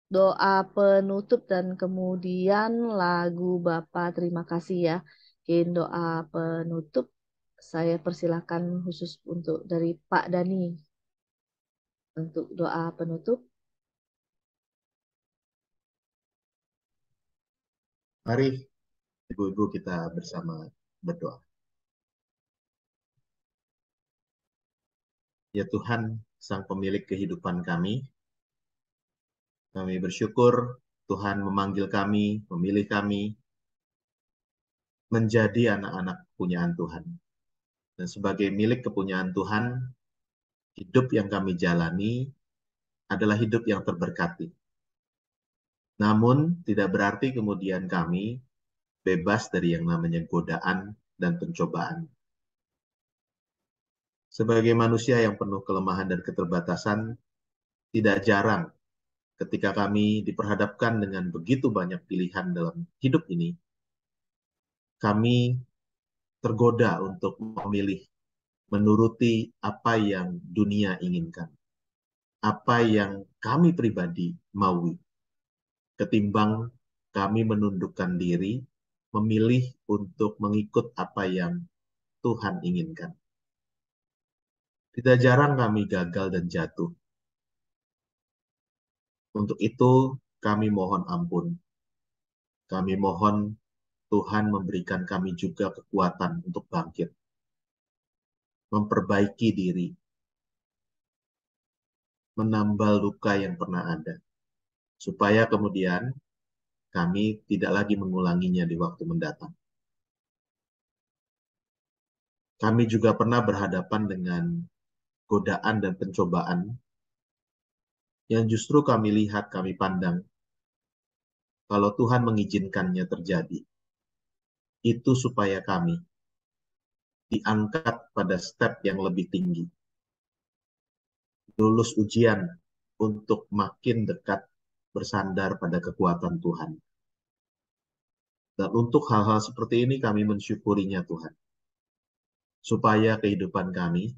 doa penutup dan kemudian lagu Bapa terima kasih ya. Mungkin doa penutup saya persilakan khusus untuk dari Pak Dani untuk doa penutup. Mari ibu-ibu kita bersama berdoa. Ya Tuhan, Sang Pemilik kehidupan kami bersyukur Tuhan memanggil kami, memilih kami menjadi anak-anak kepunyaan Tuhan. Dan sebagai milik kepunyaan Tuhan, hidup yang kami jalani adalah hidup yang terberkati. Namun, tidak berarti kemudian kami bebas dari yang namanya godaan dan pencobaan. Sebagai manusia yang penuh kelemahan dan keterbatasan, tidak jarang ketika kami diperhadapkan dengan begitu banyak pilihan dalam hidup ini, kami tergoda untuk memilih menuruti apa yang dunia inginkan, apa yang kami pribadi maui, ketimbang kami menundukkan diri, memilih untuk mengikut apa yang Tuhan inginkan. Tidak jarang kami gagal dan jatuh. Untuk itu, kami mohon ampun. Kami mohon Tuhan memberikan kami juga kekuatan untuk bangkit, memperbaiki diri, menambal luka yang pernah ada, supaya kemudian kami tidak lagi mengulanginya di waktu mendatang. Kami juga pernah berhadapan dengan godaan dan pencobaan yang justru kami lihat, kami pandang, kalau Tuhan mengizinkannya terjadi, itu supaya kami diangkat pada step yang lebih tinggi, lulus ujian untuk makin dekat bersandar pada kekuatan Tuhan. Dan untuk hal-hal seperti ini kami mensyukurinya Tuhan, supaya kehidupan kami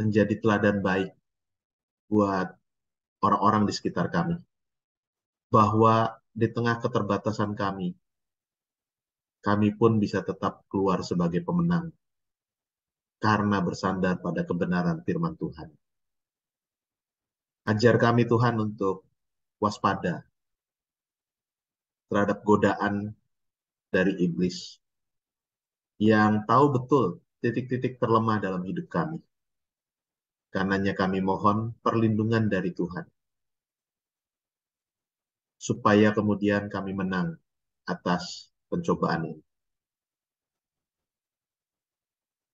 menjadi teladan baik buat orang-orang di sekitar kami, bahwa di tengah keterbatasan kami pun bisa tetap keluar sebagai pemenang karena bersandar pada kebenaran firman Tuhan. Ajar kami Tuhan untuk waspada terhadap godaan dari iblis yang tahu betul titik-titik terlemah dalam hidup kami. Karenanya kami mohon perlindungan dari Tuhan, supaya kemudian kami menang atas pencobaan ini.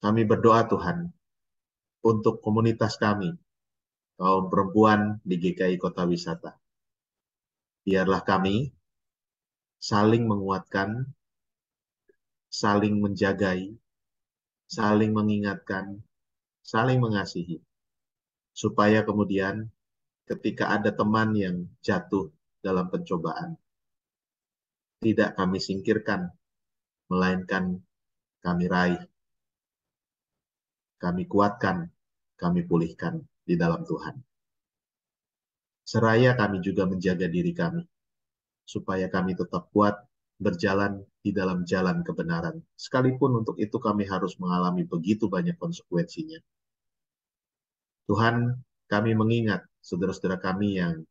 Kami berdoa Tuhan untuk komunitas kami, kaum perempuan di GKI Kota Wisata. Biarlah kami saling menguatkan, saling menjagai, saling mengingatkan, saling mengasihi, supaya kemudian ketika ada teman yang jatuh dalam pencobaan. Tidak kami singkirkan, melainkan kami raih, kami kuatkan, kami pulihkan di dalam Tuhan. Seraya kami juga menjaga diri kami, supaya kami tetap kuat berjalan di dalam jalan kebenaran. Sekalipun untuk itu kami harus mengalami begitu banyak konsekuensinya. Tuhan, kami mengingat saudara-saudara kami yang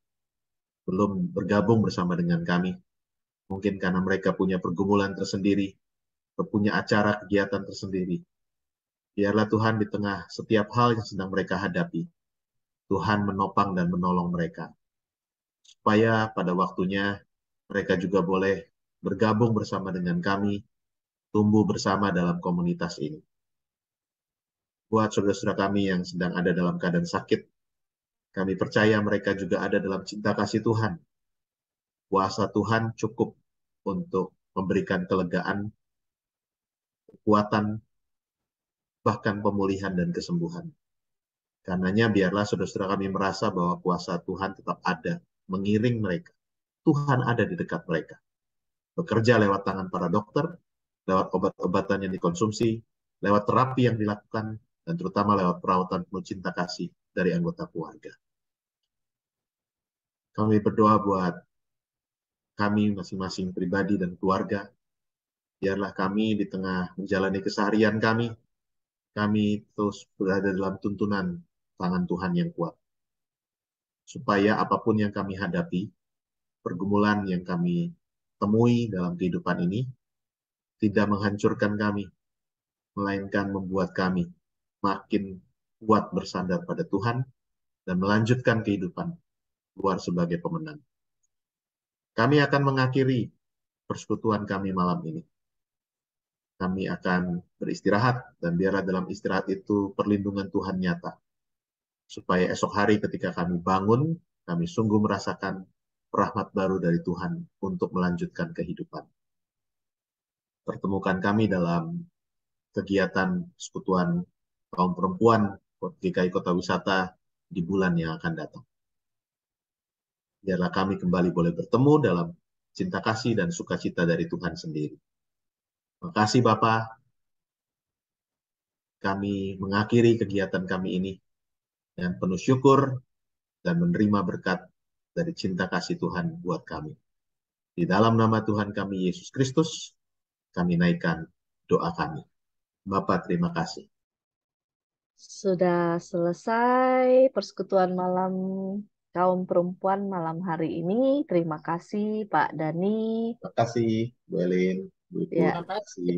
belum bergabung bersama dengan kami. Mungkin karena mereka punya pergumulan tersendiri, punya acara kegiatan tersendiri. Biarlah Tuhan di tengah setiap hal yang sedang mereka hadapi, Tuhan menopang dan menolong mereka. Supaya pada waktunya mereka juga boleh bergabung bersama dengan kami, tumbuh bersama dalam komunitas ini. Buat saudara-saudara kami yang sedang ada dalam keadaan sakit, kami percaya mereka juga ada dalam cinta kasih Tuhan. Kuasa Tuhan cukup untuk memberikan kelegaan, kekuatan, bahkan pemulihan dan kesembuhan. Karenanya biarlah saudara-saudara kami merasa bahwa kuasa Tuhan tetap ada, mengiring mereka. Tuhan ada di dekat mereka. Bekerja lewat tangan para dokter, lewat obat-obatan yang dikonsumsi, lewat terapi yang dilakukan, dan terutama lewat perawatan penuh cinta kasih dari anggota keluarga. Kami berdoa buat kami masing-masing pribadi dan keluarga. Biarlah kami di tengah menjalani keseharian kami terus berada dalam tuntunan tangan Tuhan yang kuat. Supaya apapun yang kami hadapi, pergumulan yang kami temui dalam kehidupan ini, tidak menghancurkan kami, melainkan membuat kami makin kuat bersandar pada Tuhan dan melanjutkan kehidupan keluar sebagai pemenang. Kami akan mengakhiri persekutuan kami malam ini. Kami akan beristirahat dan biarlah dalam istirahat itu perlindungan Tuhan nyata. Supaya esok hari ketika kami bangun, kami sungguh merasakan rahmat baru dari Tuhan untuk melanjutkan kehidupan. Pertemukan kami dalam kegiatan persekutuan kaum perempuan GKI Kota Wisata di bulan yang akan datang. Biarlah kami kembali boleh bertemu dalam cinta kasih dan sukacita dari Tuhan sendiri. Terima kasih Bapak. Kami mengakhiri kegiatan kami ini dengan penuh syukur dan menerima berkat dari cinta kasih Tuhan buat kami. Di dalam nama Tuhan kami Yesus Kristus, kami naikkan doa kami. Bapak terima kasih. Sudah selesai persekutuan malam kaum perempuan malam hari ini. Terima kasih Pak Dani. Terima kasih Bu Elin, Bu Ibu. Ya. Terima kasih.